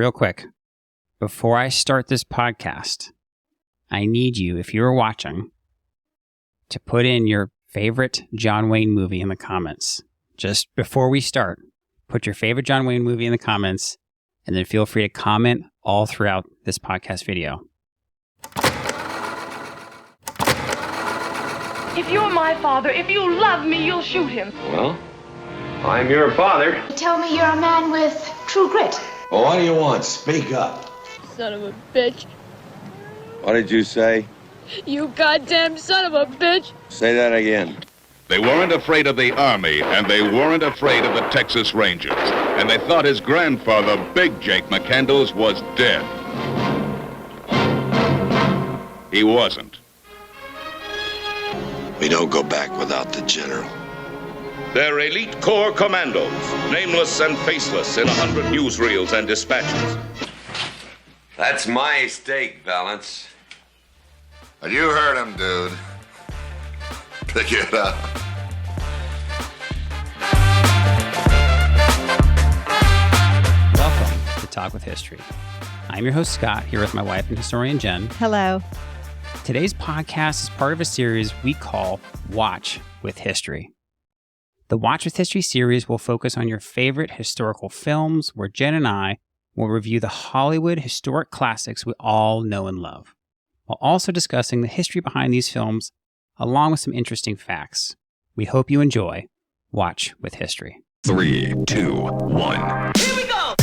real quick, before I start this podcast, I need you, if you're watching, to put in your favorite John Wayne movie in the comments. Just before we start, put your favorite John Wayne movie in the comments, and then feel free to comment all throughout this podcast video. If you're my father, if you love me, you'll shoot him. Well, I'm your father. Tell me you're a man with true grit. Well, what do you want? Speak up. Son of a bitch. What did you say? You goddamn son of a bitch. Say that again. They weren't afraid of the Army, and they weren't afraid of the Texas Rangers. And they thought his grandfather, Big Jake McCandles, was dead. He wasn't. We don't go back without the general. They're elite corps commandos, nameless and faceless in 100 newsreels and dispatches. That's my steak, Valance. You heard him, dude. Pick it up. Welcome to Talk with History. I'm your host, Scott, here with my wife and historian, Jenn. Hello. Today's podcast is part of a series we call Watch with History. The Watch with History series will focus on your favorite historical films, where Jenn and I will review the Hollywood historic classics we all know and love, while also discussing the history behind these films, along with some interesting facts. We hope you enjoy Watch with History. 3, 2, 1. Here we go!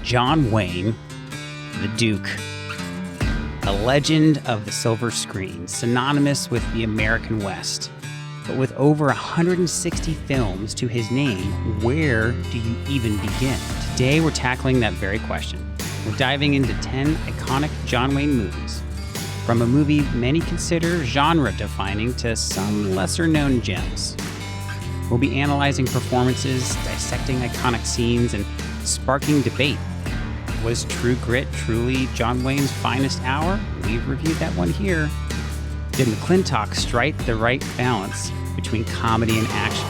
John Wayne, the Duke, a legend of the silver screen, synonymous with the American West. But with over 160 films to his name, where do you even begin? Today we're tackling that very question. We're diving into 10 iconic John Wayne movies, from a movie many consider genre-defining to some lesser-known gems. We'll be analyzing performances, dissecting iconic scenes, and sparking debate. Was True Grit truly John Wayne's finest hour? We've reviewed that one here. Did McClintock strike the right balance between comedy and action?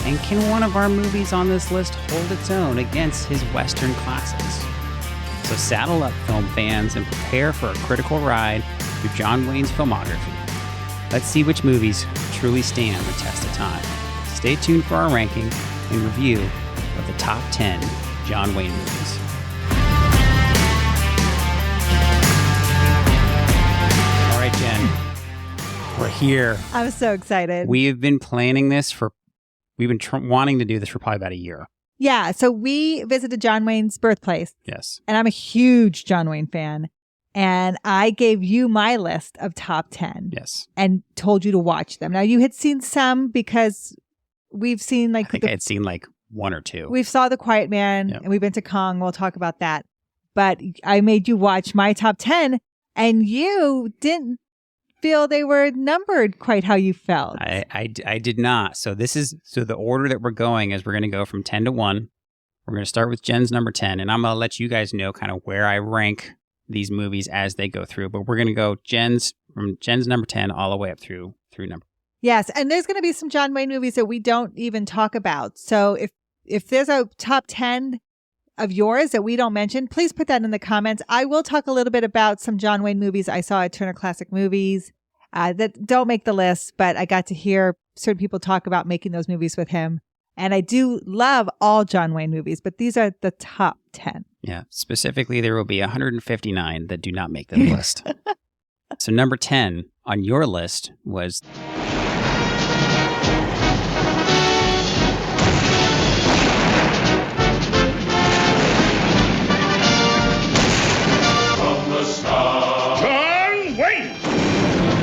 And can one of our movies on this list hold its own against his Western classics? So saddle up, film fans, and prepare for a critical ride through John Wayne's filmography. Let's see which movies truly stand the test of time. Stay tuned for our ranking and review of the top 10 John Wayne movies. All right, Jenn, we're here. I'm so excited. We've been planning this wanting to do this for probably about a year. Yeah, so we visited John Wayne's birthplace. Yes. And I'm a huge John Wayne fan. And I gave you my list of top 10. Yes. And told you to watch them. Now, you had seen some because we've seen like... I think I had seen like one or two. We've saw The Quiet Man, and we've been to Kong. We'll talk about that. But I made you watch my top 10, and you didn't feel they were numbered quite how you felt. I did not. So the order that we're going is we're going to go from 10 to 1. We're going to start with Jenn's number 10, and I'm going to let you guys know kind of where I rank these movies as they go through. But we're going to go from Jenn's number 10 all the way up through number. Yes, and there's going to be some John Wayne movies that we don't even talk about. So if there's a top 10 of yours that we don't mention, please put that in the comments. I will talk a little bit about some John Wayne movies I saw at Turner Classic Movies that don't make the list, but I got to hear certain people talk about making those movies with him. And I do love all John Wayne movies, but these are the top 10. Yeah, specifically there will be 159 that do not make the list. So number 10 on your list was... John Wayne!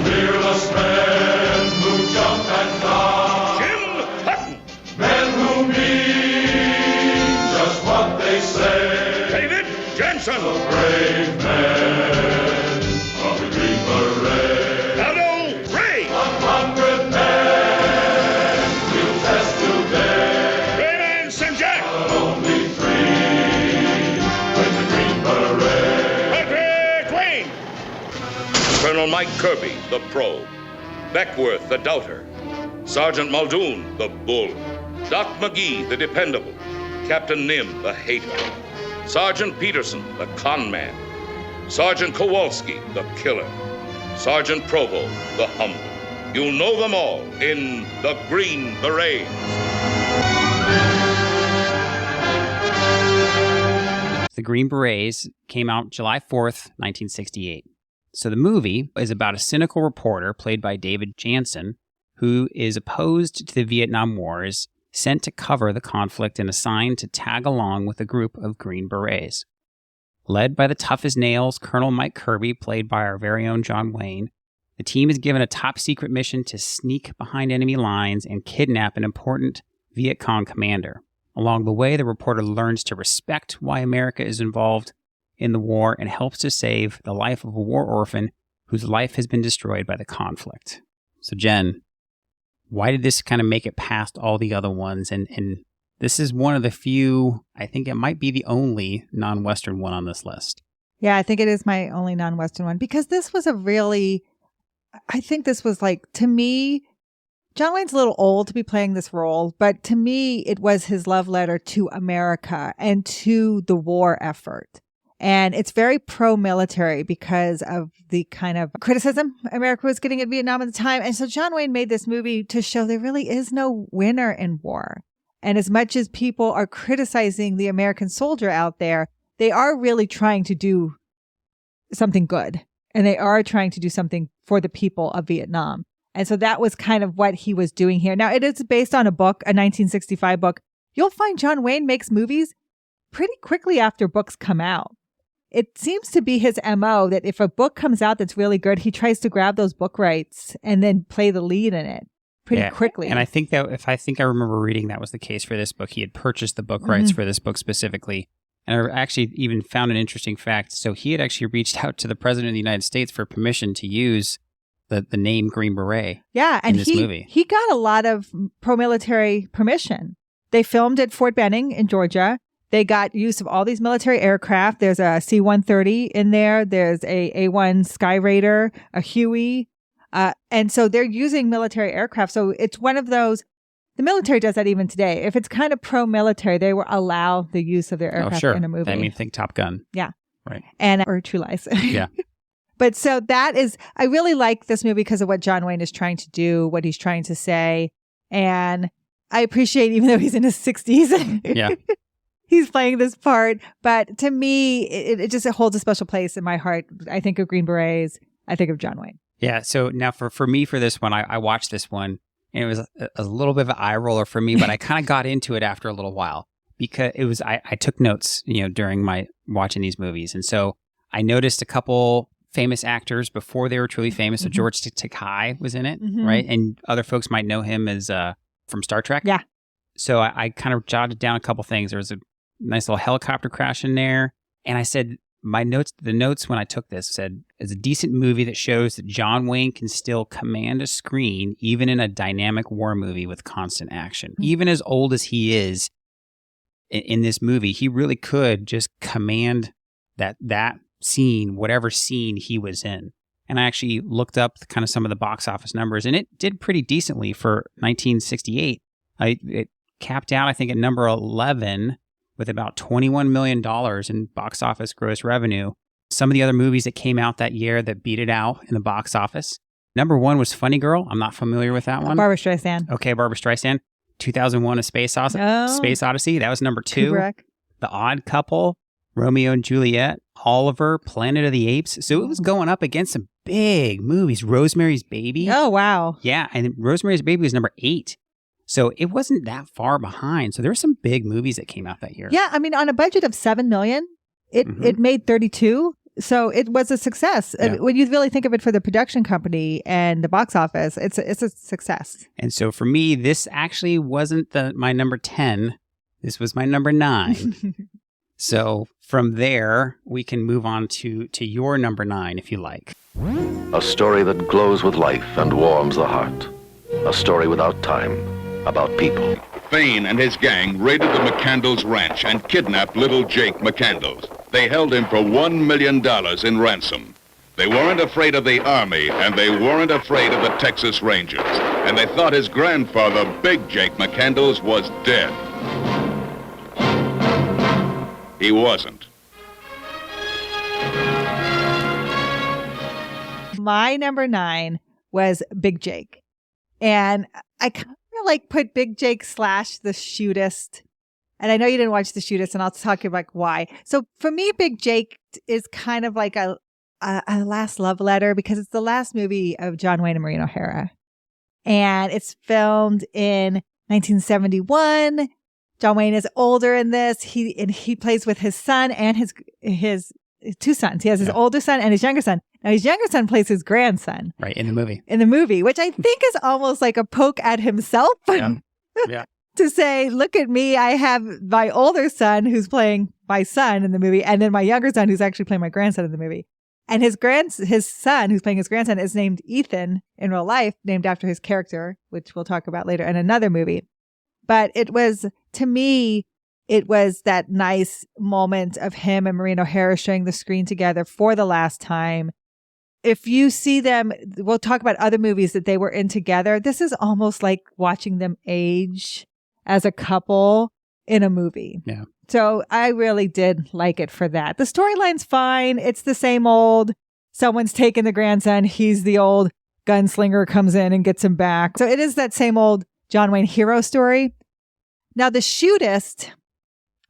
Fearless men who jump and fly. Jim Hutton! Men who mean just what they say. David Jensen! The brave men of the Green Beret. Aldo Ray! 100 men will test today. Rayman St. Jack! But only 3 with the Green Beret. Colonel Mike Kirby, the pro. Beckworth, the doubter. Sergeant Muldoon, the bull. Doc McGee, the dependable. Captain Nim, the hater. Sergeant Peterson, the con man. Sergeant Kowalski, the killer. Sergeant Provo, the humble. You'll know them all in The Green Berets. The Green Berets came out July 4th, 1968. So the movie is about a cynical reporter played by David Jansen who is opposed to the Vietnam Wars, sent to cover the conflict and assigned to tag along with a group of Green Berets. Led by the tough-as-nails Colonel Mike Kirby, played by our very own John Wayne, the team is given a top-secret mission to sneak behind enemy lines and kidnap an important Viet Cong commander. Along the way, the reporter learns to respect why America is involved in the war and helps to save the life of a war orphan whose life has been destroyed by the conflict. So, Jen, why did this kind of make it past all the other ones? And this is one of the few, I think it might be the only non-Western one on this list. Yeah, I think it is my only non-Western one because this was I think this was like, to me, John Wayne's a little old to be playing this role, but to me, it was his love letter to America and to the war effort. And it's very pro-military because of the kind of criticism America was getting in Vietnam at the time. And so John Wayne made this movie to show there really is no winner in war. And as much as people are criticizing the American soldier out there, they are really trying to do something good. And they are trying to do something for the people of Vietnam. And so that was kind of what he was doing here. Now, it is based on a book, a 1965 book. You'll find John Wayne makes movies pretty quickly after books come out. It seems to be his MO that if a book comes out that's really good, he tries to grab those book rights and then play the lead in it pretty quickly. And I think that I remember reading that was the case for this book. He had purchased the book rights for this book specifically. And I actually even found an interesting fact. So he had actually reached out to the President of the United States for permission to use the name Green Beret in this movie. He got a lot of pro-military permission. They filmed at Fort Benning in Georgia. They got use of all these military aircraft. There's a C-130 in there. There's a A-1 Sky Raider, a Huey. And so they're using military aircraft. So it's one of those, the military does that even today. If it's kind of pro-military, they will allow the use of their aircraft in a movie. I mean, think Top Gun. Yeah. Right. Or True Lies. Yeah. But so I really like this movie because of what John Wayne is trying to do, what he's trying to say. And I appreciate, even though he's in his 60s. Yeah. He's playing this part, but to me, it just holds a special place in my heart. I think of Green Berets. I think of John Wayne. Yeah. So now for me, for this one, I watched this one and it was a little bit of an eye roller for me, but I kind of got into it after a little while because I took notes, during my watching these movies. And so I noticed a couple famous actors before they were truly famous. So George Takei was in it, right? And other folks might know him as from Star Trek. Yeah. So I kind of jotted down a couple things. There was a nice little helicopter crash in there. And I said, the notes when I took this said, it's a decent movie that shows that John Wayne can still command a screen, even in a dynamic war movie with constant action. Even as old as he is in this movie, he really could just command that scene, whatever scene he was in. And I actually looked up kind of some of the box office numbers, and it did pretty decently for 1968. It capped out, I think, at number 11 with about $21 million in box office gross revenue. Some of the other movies that came out that year that beat it out in the box office. Number 1 was Funny Girl. I'm not familiar with that one. Barbra Streisand. Okay, Barbra Streisand. 2001: A Space Odyssey. That was number 2. Kubrick. The Odd Couple, Romeo and Juliet, Oliver, Planet of the Apes. So it was going up against some big movies. Rosemary's Baby. Oh, wow. Yeah, and Rosemary's Baby was number 8. So it wasn't that far behind. So there were some big movies that came out that year. Yeah, I mean, on a budget of $7 million, it made 32. So it was a success. Yeah. When you really think of it for the production company and the box office, it's a success. And so for me, this actually wasn't my number 10. This was my number 9. So from there, we can move on to your number 9, if you like. A story that glows with life and warms the heart. A story without time, about people. Thane and his gang raided the McCandles ranch and kidnapped little Jake McCandles. They held him for $1 million in ransom. They weren't afraid of the Army, and they weren't afraid of the Texas Rangers. And they thought his grandfather, Big Jake McCandles, was dead. He wasn't. My number 9 was Big Jake. And I kind of like put Big Jake / the Shootist. And I know you didn't watch The Shootist, and I'll talk about why. So for me, Big Jake is kind of like a last love letter because it's the last movie of John Wayne and Maureen O'Hara. And it's filmed in 1971. John Wayne is older in this. He plays with his son and his 2 sons. He has his older son and his younger son. Now, his younger son plays his grandson. Right, in the movie. In the movie, which I think is almost like a poke at himself. Yeah. To say, look at me, I have my older son who's playing my son in the movie, and then my younger son who's actually playing my grandson in the movie. And his son who's playing his grandson is named Ethan in real life, named after his character, which we'll talk about later in another movie. But it was, to me, it was that nice moment of him and Maureen O'Hara sharing the screen together for the last time. If you see them, we'll talk about other movies that they were in together. This is almost like watching them age as a couple in a movie. Yeah. So I really did like it for that. The storyline's fine. It's the same old, someone's taken the grandson. He's the old gunslinger, comes in and gets him back. So it is that same old John Wayne hero story. Now, The Shootist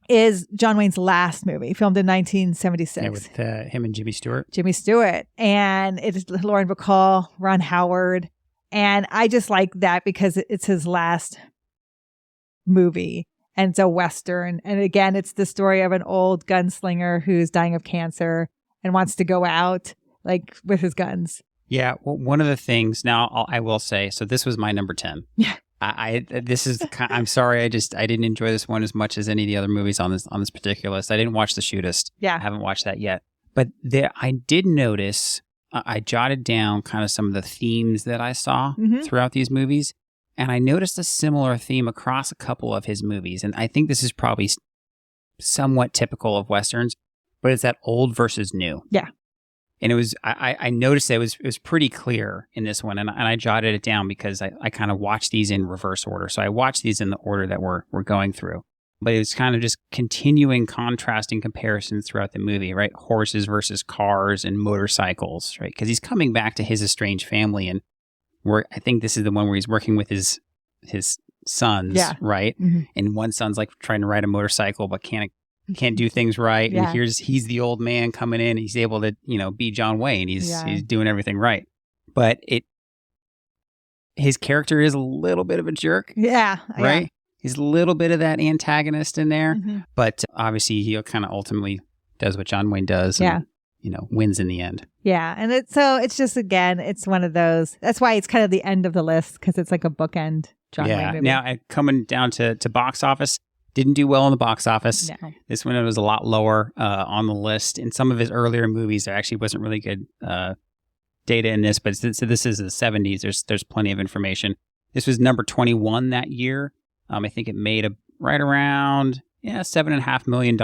is John Wayne's last movie, filmed in 1976. Yeah, with him and Jimmy Stewart. Jimmy Stewart. And it is Lauren Bacall, Ron Howard. And I just like that because it's his last movie. And it's a Western. And again, it's the story of an old gunslinger who's dying of cancer and wants to go out like with his guns. Yeah. Well, one of the things now I will say, so this was my number 10. Yeah. I'm sorry. I didn't enjoy this one as much as any of the other movies on this particular list. I didn't watch The Shootist. Yeah. I haven't watched that yet. But I did notice, I jotted down kind of some of the themes that I saw throughout these movies. And I noticed a similar theme across a couple of his movies. And I think this is probably somewhat typical of Westerns, but it's that old versus new. Yeah. And it was, I noticed that it was pretty clear in this one. And I jotted it down because I kind of watched these in reverse order. So I watched these in the order that we're going through. But it was kind of just continuing contrasting comparisons throughout the movie, right? Horses versus cars and motorcycles, right? Because he's coming back to his estranged family. And I think this is the one where he's working with his sons, right? Mm-hmm. And one son's like trying to ride a motorcycle, but can't do things right. Yeah. And he's the old man coming in. He's able to, be John Wayne. He's doing everything right. But his character is a little bit of a jerk. Yeah. Right? Yeah. He's a little bit of that antagonist in there. Mm-hmm. But obviously he kind of ultimately does what John Wayne does. And, wins in the end. Yeah. And it's just, again, it's one of those. That's why it's kind of the end of the list, because it's like a bookend John Wayne movie. Now, coming down to box office, didn't do well in the box office. No. This one was a lot lower on the list. In some of his earlier movies, there actually wasn't really good data in this, but since this is the 70s, there's plenty of information. This was number 21 that year. I think it made right around $7.5 million.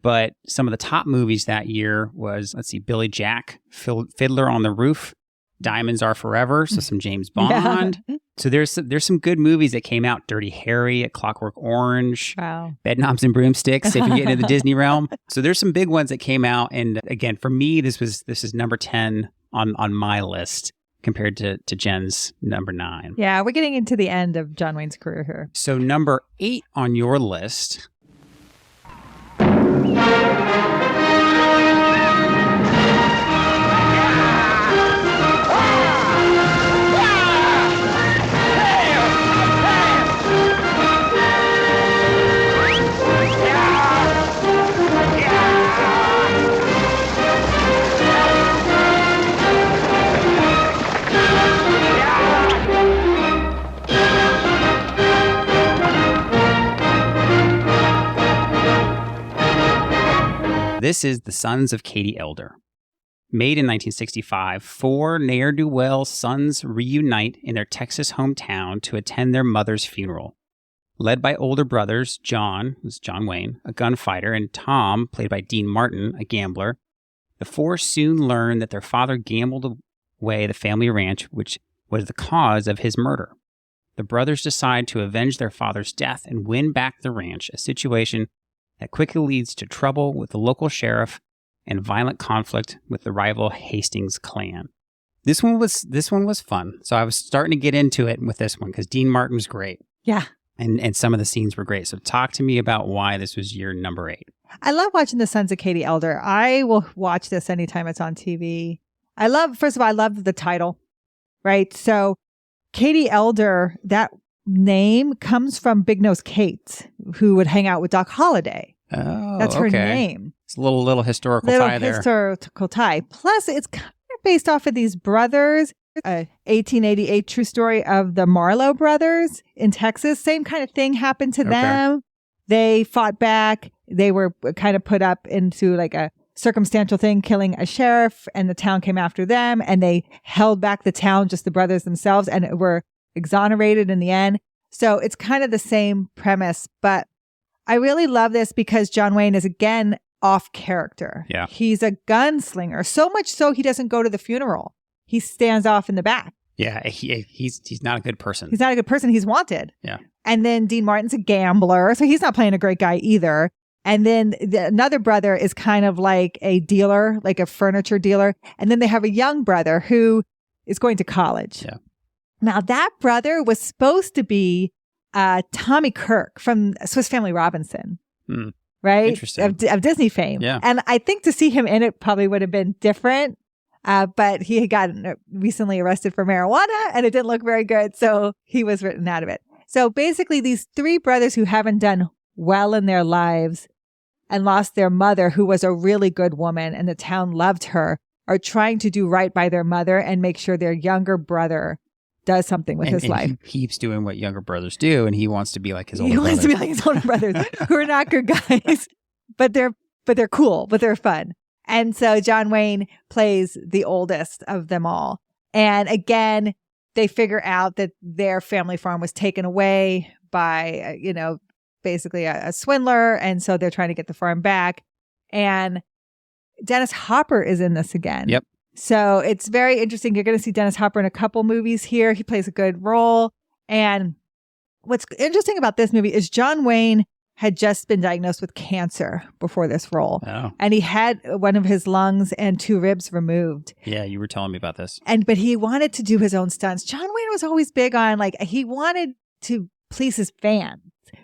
But some of the top movies that year was, Billy Jack, Fiddler on the Roof, Diamonds Are Forever, so some James Bond. Yeah. So there's some good movies that came out. Dirty Harry, A Clockwork Orange, wow. Bedknobs and Broomsticks, if you get into the Disney realm. So there's some big ones that came out. And again, for me, this is number 10 on my list compared to Jenn's number 9. Yeah, we're getting into the end of John Wayne's career here. So number 8 on your list. This is The Sons of Katie Elder. Made in 1965, 4 ne'er-do-well sons reunite in their Texas hometown to attend their mother's funeral. Led by older brothers, John, who's John Wayne, a gunfighter, and Tom, played by Dean Martin, a gambler, The four soon learn that their father gambled away the family ranch, which was the cause of his murder. The brothers decide to avenge their father's death and win back the ranch, a situation that quickly leads to trouble with the local sheriff and violent conflict with the rival Hastings clan. This one was fun. So I was starting to get into it with this one because Dean Martin's great. Yeah. And some of the scenes were great. So talk to me about why this was your number 8. I love watching The Sons of Katie Elder. I will watch this anytime it's on TV. First of all, I love the title, right? So Katie Elder, that name comes from Big Nose Kate, who would hang out with Doc Holliday. Oh, that's her name. It's a little historical tie there. Historical tie. Plus, it's kind of based off of these brothers. 1888 true story of the Marlowe brothers in Texas. Same kind of thing happened to them. They fought back. They were kind of put up into like a circumstantial thing, killing a sheriff, and the town came after them, and they held back the town, just the brothers themselves, and were exonerated in the end. So it's kind of the same premise, but I really love this because John Wayne is again off character. Yeah. He's a gunslinger, so much so he doesn't go to the funeral. He stands off in the back. Yeah, he's not a good person. He's not a good person. He's wanted. Yeah. And then Dean Martin's a gambler, so he's not playing a great guy either. And then another brother is kind of like a dealer, like a furniture dealer. And then they have a young brother who is going to college. Yeah. Now, that brother was supposed to be Tommy Kirk from Swiss Family Robinson, right? Interesting. Of Disney fame. Yeah. And I think to see him in it probably would have been different. But he had gotten recently arrested for marijuana and it didn't look very good. So he was written out of it. So basically, these three brothers who haven't done well in their lives and lost their mother, who was a really good woman and the town loved her, are trying to do right by their mother and make sure their younger brother does something with his life. He keeps doing what younger brothers do, and he wants to be like his older brothers. He wants to be like his older brothers, who are not good guys, but they're cool, but they're fun. And so John Wayne plays the oldest of them all. And again, they figure out that their family farm was taken away by, basically a swindler. And so they're trying to get the farm back. And Dennis Hopper is in this again. Yep. So it's very interesting. You're going to see Dennis Hopper in a couple movies here. He plays a good role. And what's interesting about this movie is John Wayne had just been diagnosed with cancer before this role. Oh. And he had one of his lungs and 2 ribs removed. Yeah, you were telling me about this. But he wanted to do his own stunts. John Wayne was always big on, he wanted to please his fans,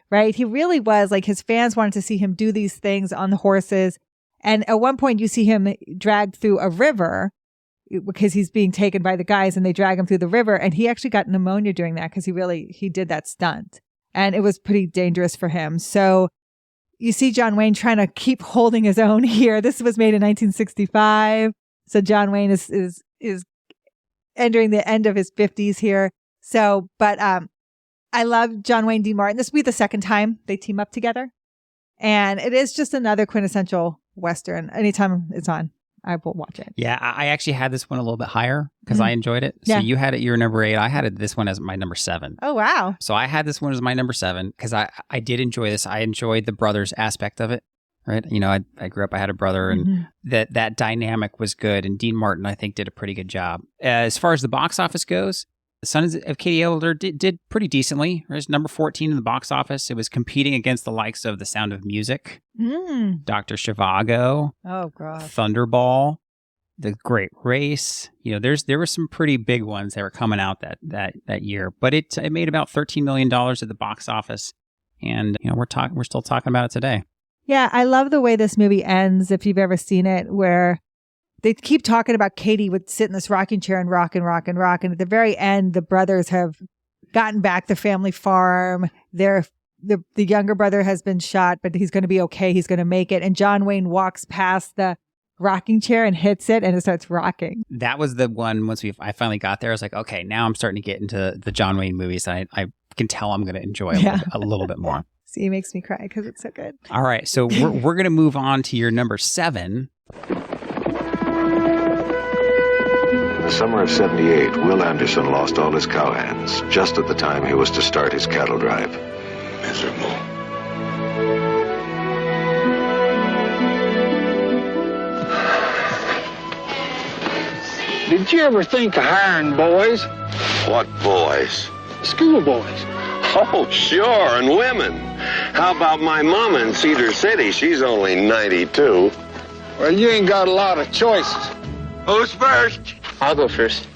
right? He really was, his fans wanted to see him do these things on the horses. And at one point you see him dragged through a river because he's being taken by the guys, and they drag him through the river. And he actually got pneumonia doing that because he did that stunt. And it was pretty dangerous for him. So you see John Wayne trying to keep holding his own here. This was made in 1965. So John Wayne is entering the end of his 50s here. So, but I love John Wayne, Dean Martin. This will be the second time they team up together. And it is just another quintessential Western. Anytime it's on, I will watch it. Yeah, I actually had this one a little bit higher because I enjoyed it. So Yeah. you had it your number 8. I had this one as my number 7. Oh, wow. So I had this one as my number 7 because I did enjoy this. I enjoyed the brothers aspect of it, right? I grew up, I had a brother, and that dynamic was good. And Dean Martin, I think, did a pretty good job. As far as the box office goes, The Sons of Katie Elder did pretty decently. It was number 14 in the box office. It was competing against the likes of The Sound of Music, Dr. Zhivago, Oh, God. Thunderball, The Great Race. There were some pretty big ones that were coming out that year, but it made about $13 million at the box office, and we're still talking about it today. Yeah, I love the way this movie ends, if you've ever seen it, where they keep talking about Katie would sit in this rocking chair and rock and rock and rock. And at the very end, the brothers have gotten back the family farm. The younger brother has been shot, but he's going to be okay. He's going to make it. And John Wayne walks past the rocking chair and hits it, and it starts rocking. That was the one, once I finally got there, I was like, okay, now I'm starting to get into the John Wayne movies. I can tell I'm going to enjoy a little bit more. See, he makes me cry because it's so good. All right, so we're going to move on to your number 7. In the summer of 78, Will Anderson lost all his cowhands just at the time he was to start his cattle drive. Miserable. Did you ever think of hiring boys? What boys? School boys. Oh, sure, and women. How about my mama in Cedar City? She's only 92. Well, you ain't got a lot of choices. Who's first? I'll go first.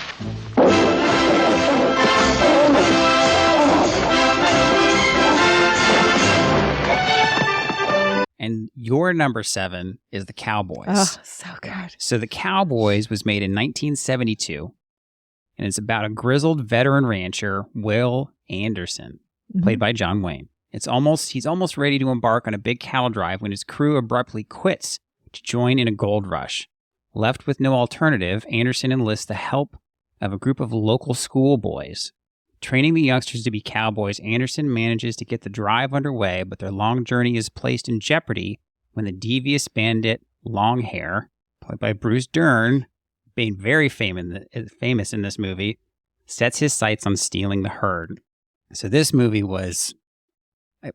And your number 7 is The Cowboys. Oh, so good. So The Cowboys was made in 1972, and it's about a grizzled veteran rancher, Will Anderson, played by John Wayne. He's almost ready to embark on a big cattle drive when his crew abruptly quits to join in a gold rush. Left with no alternative, Anderson enlists the help of a group of local schoolboys. Training the youngsters to be cowboys, Anderson manages to get the drive underway, but their long journey is placed in jeopardy when the devious bandit Longhair, played by Bruce Dern, being very famous in this movie, sets his sights on stealing the herd. So this movie was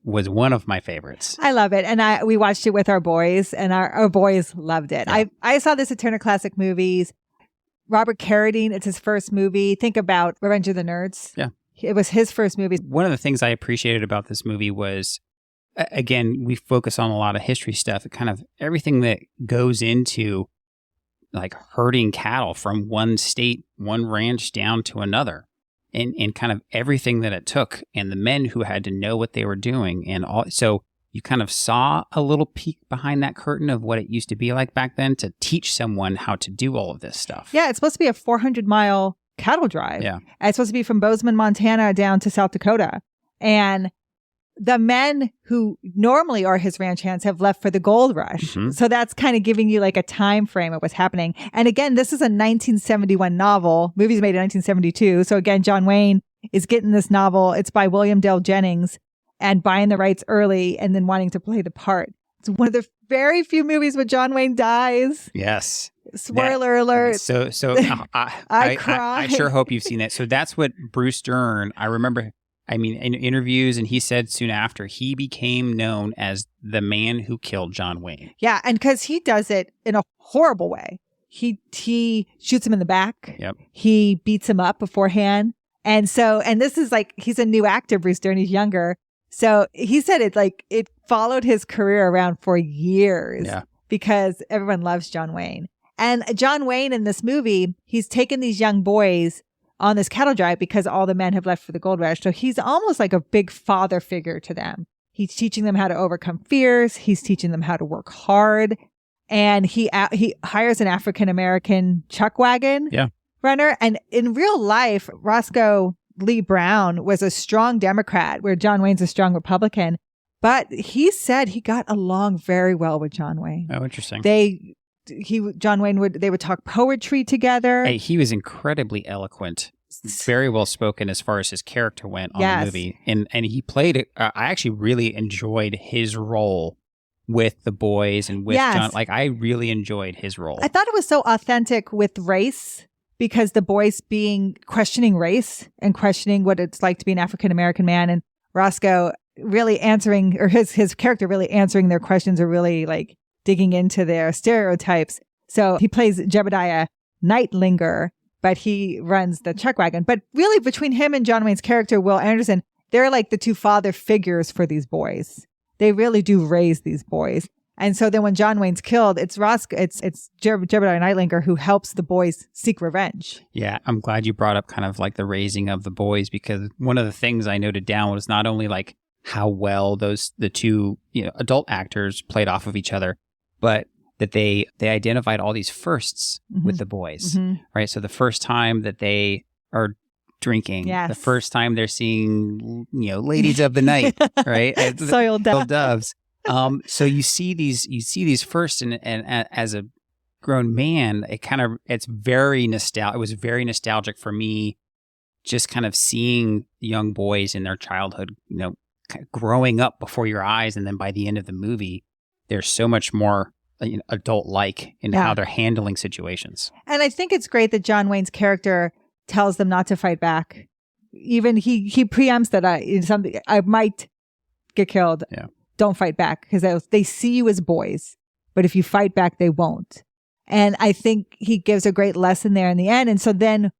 one of my favorites. I love it. And we watched it with our boys, and our boys loved it. Yeah. I saw this at Turner Classic Movies. Robert Carradine, it's his first movie. Think about Revenge of the Nerds. Yeah. It was his first movie. One of the things I appreciated about this movie was, again, we focus on a lot of history stuff. It kind of everything that goes into like herding cattle from one state, one ranch down to another. And kind of everything that it took, and the men who had to know what they were doing, and all. So you kind of saw a little peek behind that curtain of what it used to be like back then to teach someone how to do all of this stuff. Yeah, it's supposed to be a 400-mile cattle drive. Yeah, and it's supposed to be from Bozeman, Montana, down to South Dakota, and the men who normally are his ranch hands have left for the gold rush. So that's kind of giving you like a time frame of what's happening. And again, this is a 1971 novel. Movie's made in 1972. So again, John Wayne is getting this novel. It's by William Dale Jennings and buying the rights early and then wanting to play the part. It's one of the very few movies where John Wayne dies. Yes. Spoiler alert. So I cry. I sure hope you've seen that. So that's what Bruce Dern, I remember, in interviews, and he said soon after, he became known as the man who killed John Wayne. Yeah, and because he does it in a horrible way. He shoots him in the back. Yep. He beats him up beforehand. And this is like, he's a new actor, Bruce Dern, he's younger. So he said it followed his career around for years. Yeah. Because everyone loves John Wayne. And John Wayne in this movie, he's taken these young boys on this cattle drive because all the men have left for the gold rush. So he's almost like a big father figure to them. He's teaching them how to overcome fears. He's teaching them how to work hard. And he hires an African-American chuck wagon runner. And in real life, Roscoe Lee Brown was a strong Democrat, where John Wayne's a strong Republican. But he said he got along very well with John Wayne. Oh, interesting. John Wayne would talk poetry together. Hey, he was incredibly eloquent, very well spoken as far as his character went on the movie, and he played it. I actually really enjoyed his role with the boys and with John. Like, I really enjoyed his role. I thought it was so authentic with race, because the boys questioning race and questioning what it's like to be an African American man, and Roscoe really answering, or his character really answering their questions, or really like digging into their stereotypes. So he plays Jebediah Nightlinger, but he runs the chuck wagon. But really, between him and John Wayne's character, Will Anderson, they're like the two father figures for these boys. They really do raise these boys. And so then when John Wayne's killed, it's Jebediah Nightlinger who helps the boys seek revenge. Yeah, I'm glad you brought up kind of like the raising of the boys, because one of the things I noted down was not only like how well the two adult actors played off of each other, but that they identified all these firsts with the boys, right? So the first time that they are drinking, the first time they're seeing, ladies of the night, right? Soiled doves. So you see these firsts, and as a grown man, it's very nostalgic. It was very nostalgic for me, just kind of seeing young boys in their childhood, growing up before your eyes, and then by the end of the movie, there's so much more adult-like in how they're handling situations. And I think it's great that John Wayne's character tells them not to fight back. Even he preempts that I might get killed. Yeah. Don't fight back, because they see you as boys, but if you fight back, they won't. And I think he gives a great lesson there in the end. And so then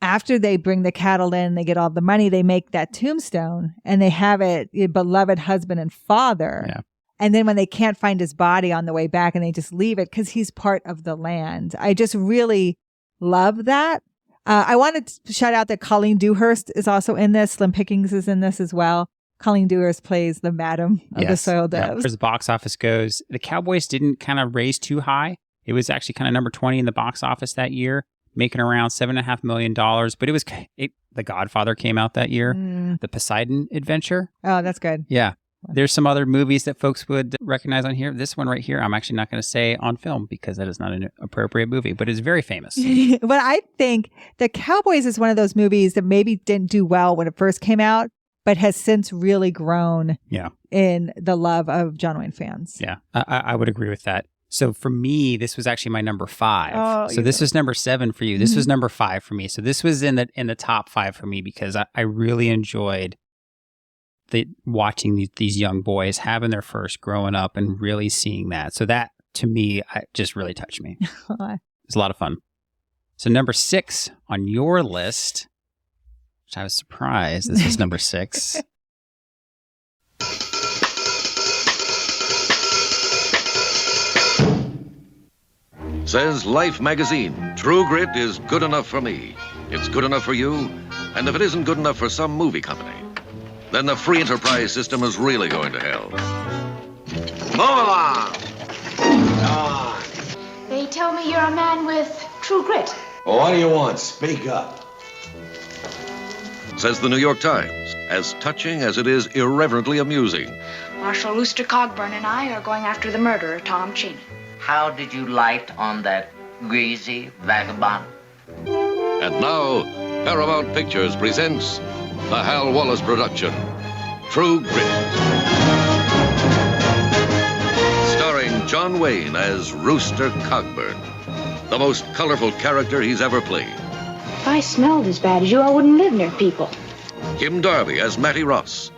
after they bring the cattle in, they get all the money, they make that tombstone and they have it, your beloved husband and father. Yeah. And then when they can't find his body on the way back and they just leave it because he's part of the land. I just really love that. I wanted to shout out that Colleen Dewhurst is also in this. Slim Pickens is in this as well. Colleen Dewhurst plays the madam of the soil doves. As the box office goes, the Cowboys didn't kind of raise too high. It was actually kind of number 20 in the box office that year, making around $7.5 million. But The Godfather came out that year. The Poseidon Adventure. Oh, that's good. Yeah. There's some other movies that folks would recognize on here. This one right here, I'm actually not going to say on film because that is not an appropriate movie, but it's very famous. But I think The Cowboys is one of those movies that maybe didn't do well when it first came out, but has since really grown in the love of John Wayne fans. Yeah, I would agree with that. So for me, this was actually my number 5. Oh, so this was number 7 for you. This was number 5 for me. So this was in the top 5 for me because I really enjoyed watching these young boys having their first growing up and really seeing that. So that to me just really touched me. It was a lot of fun. So number 6 on your list, which I was surprised this was number 6. Says Life magazine, True Grit is good enough for me. It's good enough for you. And if it isn't good enough for some movie company, then the free enterprise system is really going to hell. Move along. On. They tell me you're a man with true grit. Well, what do you want? Speak up. Says the New York Times, as touching as it is irreverently amusing. Marshal Rooster Cogburn and I are going after the murderer, Tom Cheney. How did you light on that greasy vagabond? And now, Paramount Pictures presents the Hal Wallace production, True Grit. Starring John Wayne as Rooster Cogburn, the most colorful character he's ever played. If I smelled as bad as you, I wouldn't live near people. Kim Darby as Mattie Ross.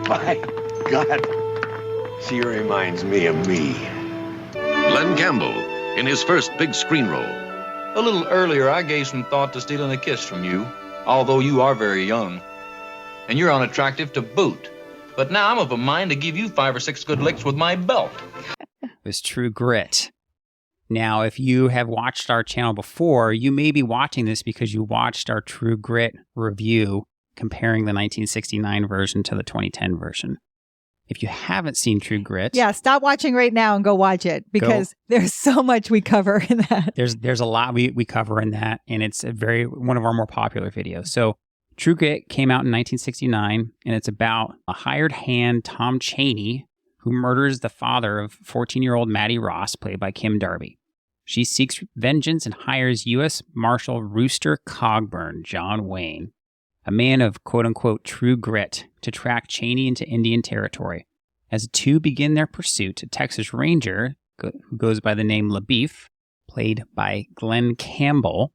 My God. She reminds me of me. Glenn Campbell in his first big screen role. A little earlier, I gave some thought to stealing a kiss from you, although you are very young. And you're unattractive to boot. But now I'm of a mind to give you 5 or 6 good licks with my belt. It was True Grit. Now, if you have watched our channel before, you may be watching this because you watched our True Grit review comparing the 1969 version to the 2010 version. If you haven't seen True Grit... Yeah, stop watching right now and go watch it because there's so much we cover in that. There's a lot we cover in that, and it's one of our more popular videos. So True Grit came out in 1969, and it's about a hired hand, Tom Cheney, who murders the father of 14-year-old Mattie Ross, played by Kim Darby. She seeks vengeance and hires U.S. Marshal Rooster Cogburn, John Wayne, a man of quote-unquote true grit, to track Cheney into Indian Territory. As the two begin their pursuit, a Texas Ranger, who goes by the name LaBeef, played by Glenn Campbell,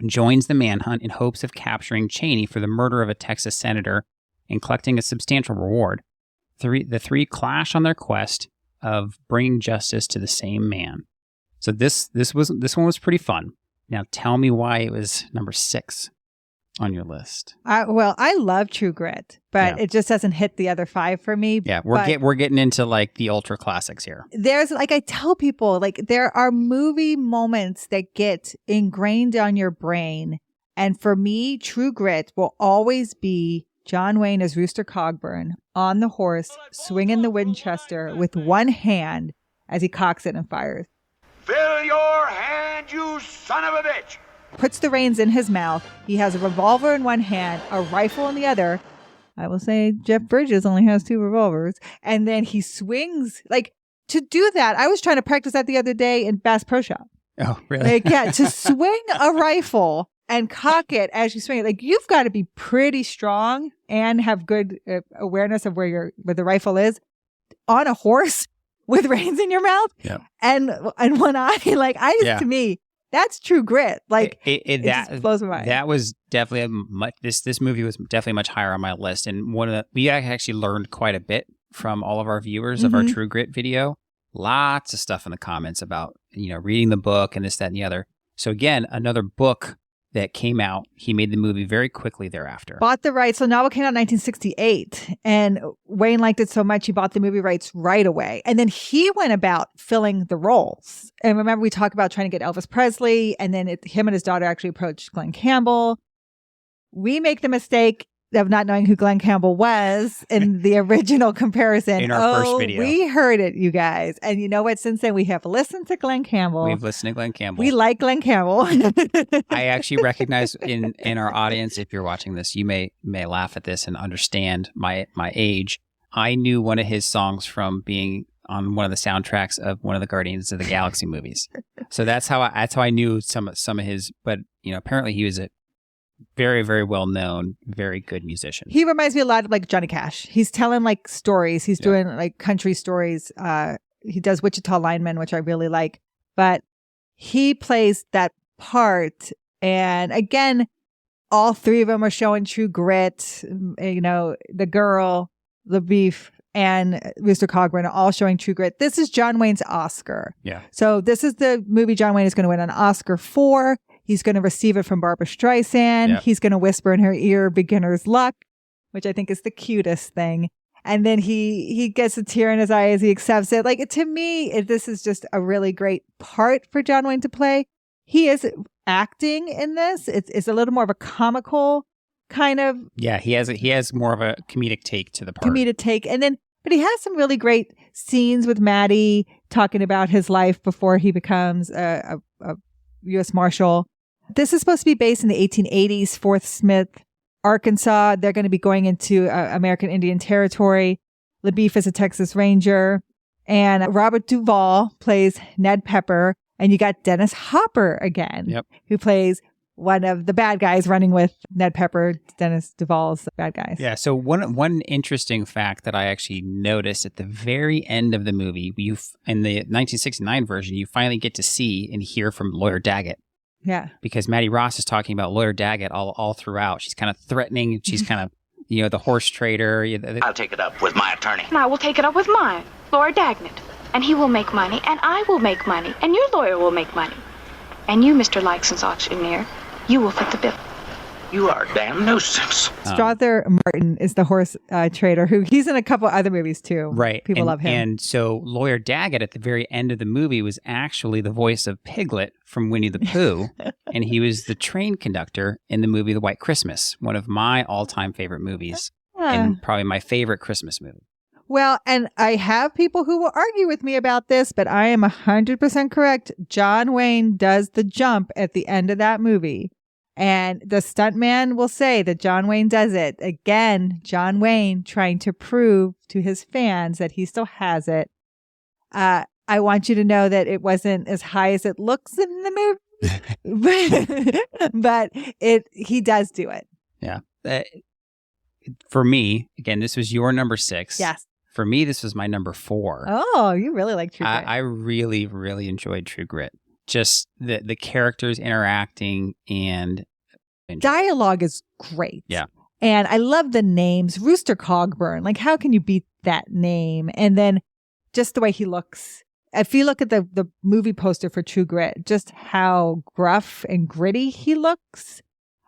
joins the manhunt in hopes of capturing Cheney for the murder of a Texas senator and collecting a substantial reward. The three clash on their quest of bringing justice to the same man. So this one was pretty fun. Now tell me why it was number 6 on your list. Well, I love True Grit, but it just doesn't hit the other 5 for me. Yeah, we're getting into like the ultra classics here. There's I tell people, there are movie moments that get ingrained on your brain, and for me, True Grit will always be John Wayne as Rooster Cogburn on the horse, swinging the Winchester with one hand as he cocks it and fires. Fill your hand, you son of a bitch! Puts the reins in his mouth. He has a revolver in one hand, a rifle in the other. I will say Jeff Bridges only has 2 revolvers. And then he swings. To do that, I was trying to practice that the other day in Bass Pro Shop. Oh, really? To swing a rifle and cock it as you swing it. You've got to be pretty strong and have good awareness of where the rifle is on a horse with reins in your mouth and one eye. To me, that's True Grit. It just blows my mind. That was definitely this movie was definitely much higher on my list. And we actually learned quite a bit from all of our viewers of our True Grit video. Lots of stuff in the comments about, reading the book and this, that, and the other. So again, another book that came out. He made the movie very quickly thereafter. Bought the rights. So novel came out in 1968. And Wayne liked it so much, he bought the movie rights right away. And then he went about filling the roles. And remember, we talked about trying to get Elvis Presley. And then him and his daughter actually approached Glenn Campbell. We make the mistake of not knowing who Glenn Campbell was in the original comparison. In our first video. We heard it, you guys. And you know what? Since then, we have listened to Glenn Campbell. We've listened to Glenn Campbell. We like Glenn Campbell. I actually recognize in our audience, if you're watching this, you may laugh at this and understand my age. I knew one of his songs from being on one of the soundtracks of one of the Guardians of the Galaxy movies. So that's how I knew some of his. But apparently he was a very, very well known, very good musician. He reminds me a lot of like Johnny Cash. He's telling like stories. He's doing like country stories. He does Wichita Lineman, which I really like. But he plays that part. And again, all three of them are showing true grit. The girl, the beef, and Mr. Cogburn are all showing true grit. This is John Wayne's Oscar. Yeah. So this is the movie John Wayne is going to win an Oscar for. He's going to receive it from Barbra Streisand. Yep. He's going to whisper in her ear, beginner's luck, which I think is the cutest thing. And then he gets a tear in his eye as he accepts it. Like, to me, this is just a really great part for John Wayne to play. He is acting in this. It's a little more of a comical kind of. Yeah, he has more of a comedic take to the part. Comedic take. But he has some really great scenes with Maddie talking about his life before he becomes a U.S. Marshal. This is supposed to be based in the 1880s, Fort Smith, Arkansas. They're going to be going into American Indian Territory. LaBeef is a Texas Ranger. And Robert Duvall plays Ned Pepper. And you got Dennis Hopper again, who plays one of the bad guys running with Ned Pepper, Dennis Duvall's bad guys. Yeah, so one interesting fact that I actually noticed at the very end of the movie, in the 1969 version, you finally get to see and hear from Lawyer Daggett. Yeah. Because Maddie Ross is talking about Lawyer Daggett all throughout. She's kind of threatening. She's kind of, the horse trader. I'll take it up with my attorney. And I will take it up with mine, Lawyer Daggett. And he will make money, and I will make money, and your lawyer will make money. And you, Mr. Lykeson's auctioneer, you will fit the bill. You are a damn nuisance. Strother Martin is the horse trader he's in a couple other movies too. Right. People love him. And so Lawyer Daggett at the very end of the movie was actually the voice of Piglet from Winnie the Pooh. And he was the train conductor in the movie The White Christmas, one of my all-time favorite movies and probably my favorite Christmas movie. Well, and I have people who will argue with me about this, but I am 100% correct. John Wayne does the jump at the end of that movie. And the stuntman will say that John Wayne does it. Again, John Wayne trying to prove to his fans that he still has it. I want you to know that it wasn't as high as it looks in the movie, but he does do it. Yeah. For me, again, this was your number 6. Yes. For me, this was my number 4. Oh, you really like True Grit. I really, really enjoyed True Grit. Just the characters interacting and dialogue is great. Yeah. And I love the names. Rooster Cogburn. Like, how can you beat that name? And then just the way he looks. If you look at the movie poster for True Grit, just how gruff and gritty he looks.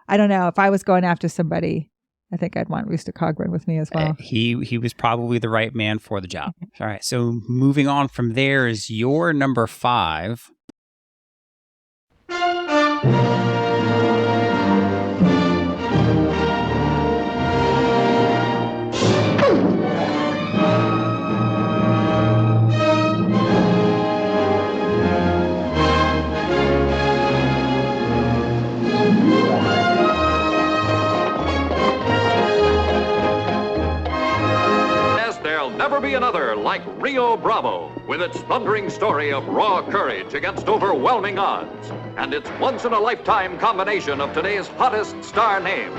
I don't know. If I was going after somebody, I think I'd want Rooster Cogburn with me as well. He was probably the right man for the job. All right. So moving on from there is your number 5. Never be another like Rio Bravo, with its thundering story of raw courage against overwhelming odds, and its once-in-a-lifetime combination of today's hottest star names.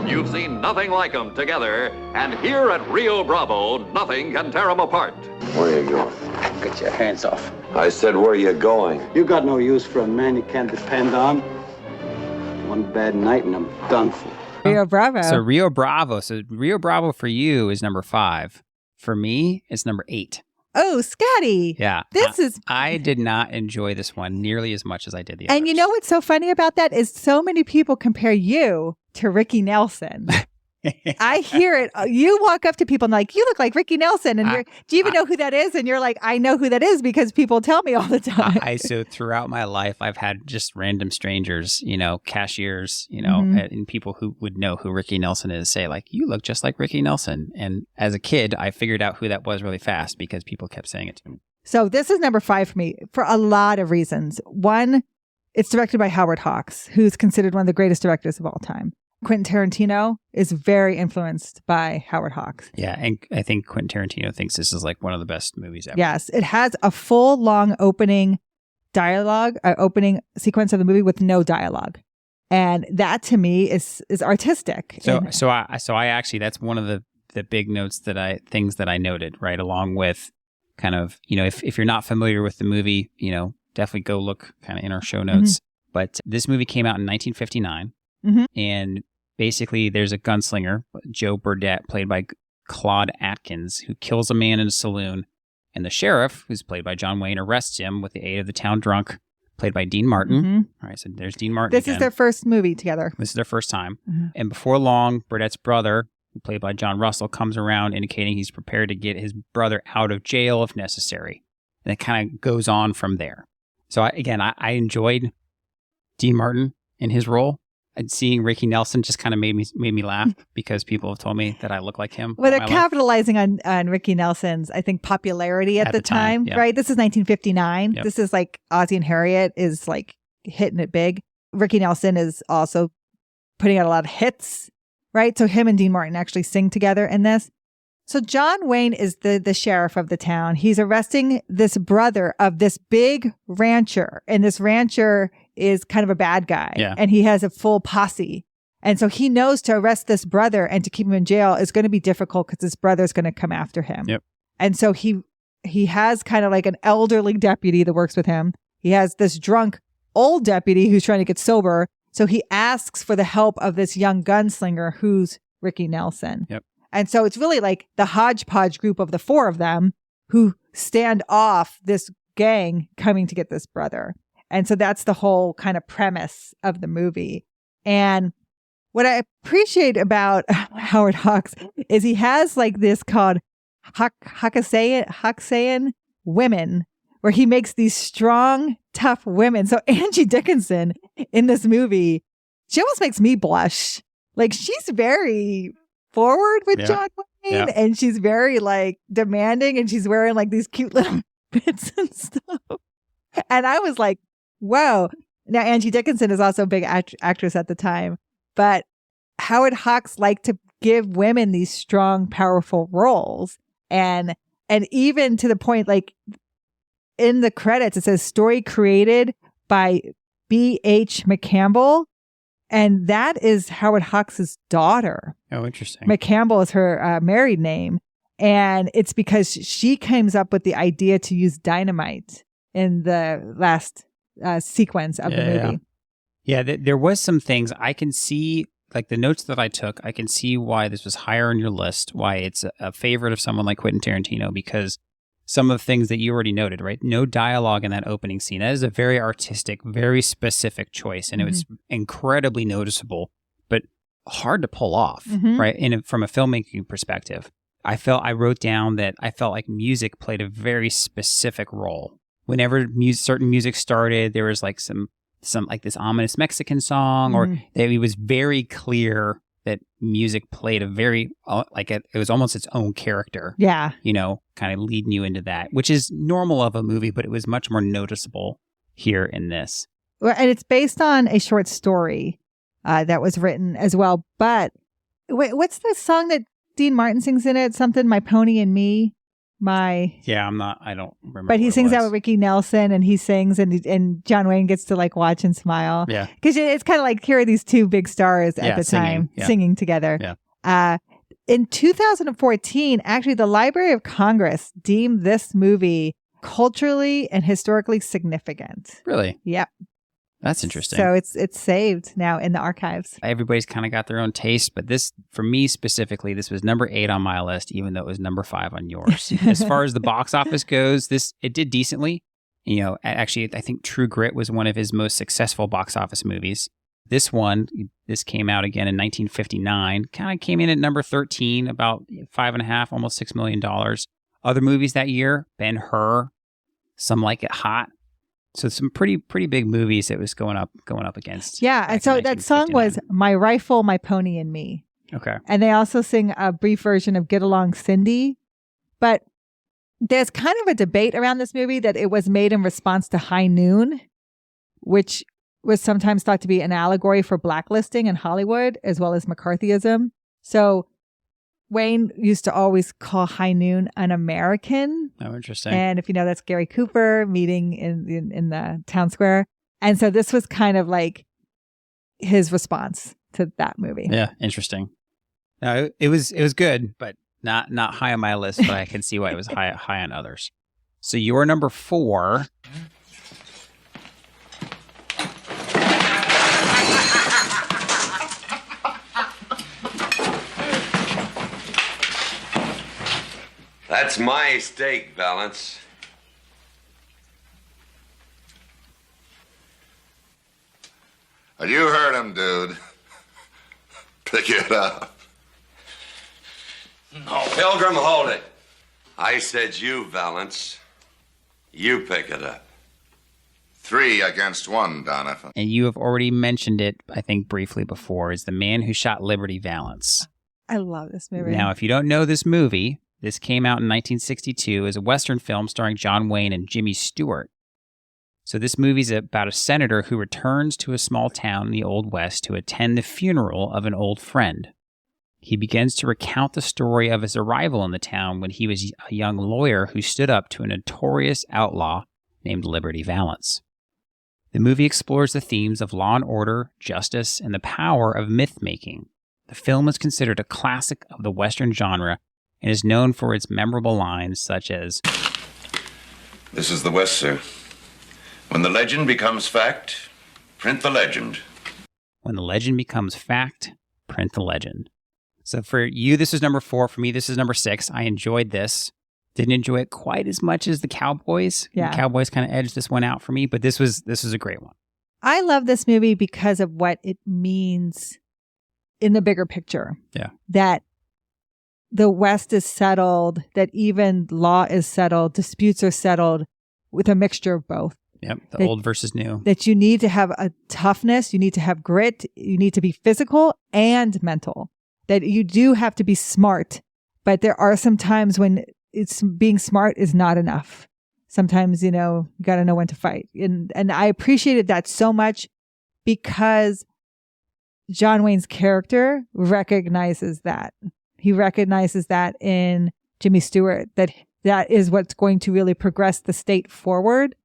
You've seen nothing like them together, and here at Rio Bravo, nothing can tear them apart. Where are you going? Get your hands off. I said, where are you going? You got no use for a man you can't depend on. One bad night and I'm done for. Rio Bravo. So Rio Bravo for you is number 5. For me, it's number 8. Oh, Scotty. Yeah. This I did not enjoy this one nearly as much as I did the others. And you know what's so funny about that is so many people compare you to Ricky Nelson. I hear it. You walk up to people and like, you look like Ricky Nelson. And do you even know who that is? And you're like, I know who that is because people tell me all the time. So throughout my life, I've had just random strangers, cashiers, and people who would know who Ricky Nelson is say like, you look just like Ricky Nelson. And as a kid, I figured out who that was really fast because people kept saying it to me. So this is number 5 for me for a lot of reasons. One, it's directed by Howard Hawks, who's considered one of the greatest directors of all time. Quentin Tarantino is very influenced by Howard Hawks. Yeah, and I think Quentin Tarantino thinks this is like one of the best movies ever. Yes, it has a full, long opening opening sequence of the movie with no dialogue, and that to me is artistic. So I actually that's one of the big things that I noted, right, along with kind of if you're not familiar with the movie, definitely go look kind of in our show notes. Mm-hmm. But this movie came out in 1959. Mm-hmm. And basically, there's a gunslinger, Joe Burdett, played by Claude Atkins, who kills a man in a saloon. And the sheriff, who's played by John Wayne, arrests him with the aid of the town drunk, played by Dean Martin. Mm-hmm. All right, so there's Dean Martin. This is their first movie together. This is their first time. Mm-hmm. And before long, Burdett's brother, played by John Russell, comes around indicating he's prepared to get his brother out of jail if necessary. And it kind of goes on from there. So I enjoyed Dean Martin in his role. And seeing Ricky Nelson just kind of made me laugh because people have told me that I look like him. Well, they're capitalizing on Ricky Nelson's, I think, popularity at the time, yeah. Right? This is 1959. Yep. This is like Ozzie and Harriet is like hitting it big. Ricky Nelson is also putting out a lot of hits, right? So him and Dean Martin actually sing together in this. So John Wayne is the sheriff of the town. He's arresting this brother of this big rancher, and this rancher is kind of a bad guy, and he has a full posse. And so he knows to arrest this brother and to keep him in jail is going to be difficult because this brother's going to come after him. Yep. And so he has kind of like an elderly deputy that works with him. He has this drunk old deputy who's trying to get sober. So he asks for the help of this young gunslinger who's Ricky Nelson. Yep. And so it's really like the hodgepodge group of the 4 of them who stand off this gang coming to get this brother. And so that's the whole kind of premise of the movie. And what I appreciate about Howard Hawks is he has like this called Hawksian women, where he makes these strong, tough women. So Angie Dickinson in this movie, she almost makes me blush. Like she's very forward with John Wayne, and she's very like demanding, and she's wearing like these cute little bits and stuff. And I was like, whoa. Now, Angie Dickinson is also a big actress at the time, but Howard Hawks liked to give women these strong, powerful roles. And even to the point, like in the credits, it says story created by B.H. McCampbell. And that is Howard Hawks' daughter. Oh, interesting. McCampbell is her married name. And it's because she comes up with the idea to use dynamite in the last sequence of the movie. Yeah, there was some things I can see, like the notes that I took, I can see why this was higher on your list, why it's a favorite of someone like Quentin Tarantino, because some of the things that you already noted, right? No dialogue in that opening scene. That is a very artistic, very specific choice, and it was incredibly noticeable, but hard to pull off, right? From a filmmaking perspective. I wrote down that I felt like music played a very specific role. Whenever certain music started, there was like some like this ominous Mexican song, or it was very clear that music played a very it was almost its own character. Yeah, kind of leading you into that, which is normal of a movie, but it was much more noticeable here in this. Well, and it's based on a short story that was written as well. But wait, what's the song that Dean Martin sings in it? Something, My Pony and Me. I don't remember. But he sings that with Ricky Nelson, and he sings, and John Wayne gets to like watch and smile. Yeah. Because it's kind of like, here are these 2 big stars at the time singing together. Yeah. In 2014, actually, the Library of Congress deemed this movie culturally and historically significant. Really? Yep. That's interesting. So it's saved now in the archives. Everybody's kind of got their own taste, but this, for me specifically, this was number 8 on my list, even though it was number 5 on yours. As far as the box office goes, it did decently. You know, actually, I think True Grit was one of his most successful box office movies. This came out again in 1959, kind of came in at number 13, about $5.5, almost $6 million. Other movies that year, Ben-Hur, Some Like It Hot. So some pretty big movies it was going up against. Yeah, and so that song was My Rifle, My Pony and Me. Okay. And they also sing a brief version of Get Along Cindy. But there's kind of a debate around this movie that it was made in response to High Noon, which was sometimes thought to be an allegory for blacklisting in Hollywood, as well as McCarthyism. So Wayne used to always call High Noon an American. Oh, interesting. And if you know, that's Gary Cooper meeting in the town square. And so this was kind of like his response to that movie. Yeah, interesting. No, it was good, but not high on my list, but I can see why it was high on others. So your number 4. That's my steak, Valance. You heard him, dude. Pick it up. No. Pilgrim, hold it. I said you, Valance. You pick it up. 3 against 1, Donovan. And you have already mentioned it, I think, briefly before, is The Man Who Shot Liberty Valance. I love this movie. Now, if you don't know this movie, this came out in 1962 as a Western film starring John Wayne and Jimmy Stewart. So this movie's about a senator who returns to a small town in the Old West to attend the funeral of an old friend. He begins to recount the story of his arrival in the town when he was a young lawyer who stood up to a notorious outlaw named Liberty Valance. The movie explores the themes of law and order, justice, and the power of myth-making. The film is considered a classic of the Western genre and is known for its memorable lines such as, This is the West, sir. When the legend becomes fact, print the legend. When the legend becomes fact, print the legend. So for you, this is number 4. For me, this is number 6. I enjoyed this. Didn't enjoy it quite as much as the Cowboys. Yeah. The Cowboys kind of edged this one out for me, but this was a great one. I love this movie because of what it means in the bigger picture. Yeah. That the West is settled, that even law is settled, disputes are settled with a mixture of both. Yep, the old versus new. That you need to have a toughness, you need to have grit, you need to be physical and mental. That you do have to be smart, but there are some times when being smart is not enough. Sometimes, you got to know when to fight. And I appreciated that so much because John Wayne's character recognizes that. He recognizes that in Jimmy Stewart, that is what's going to really progress the state forward,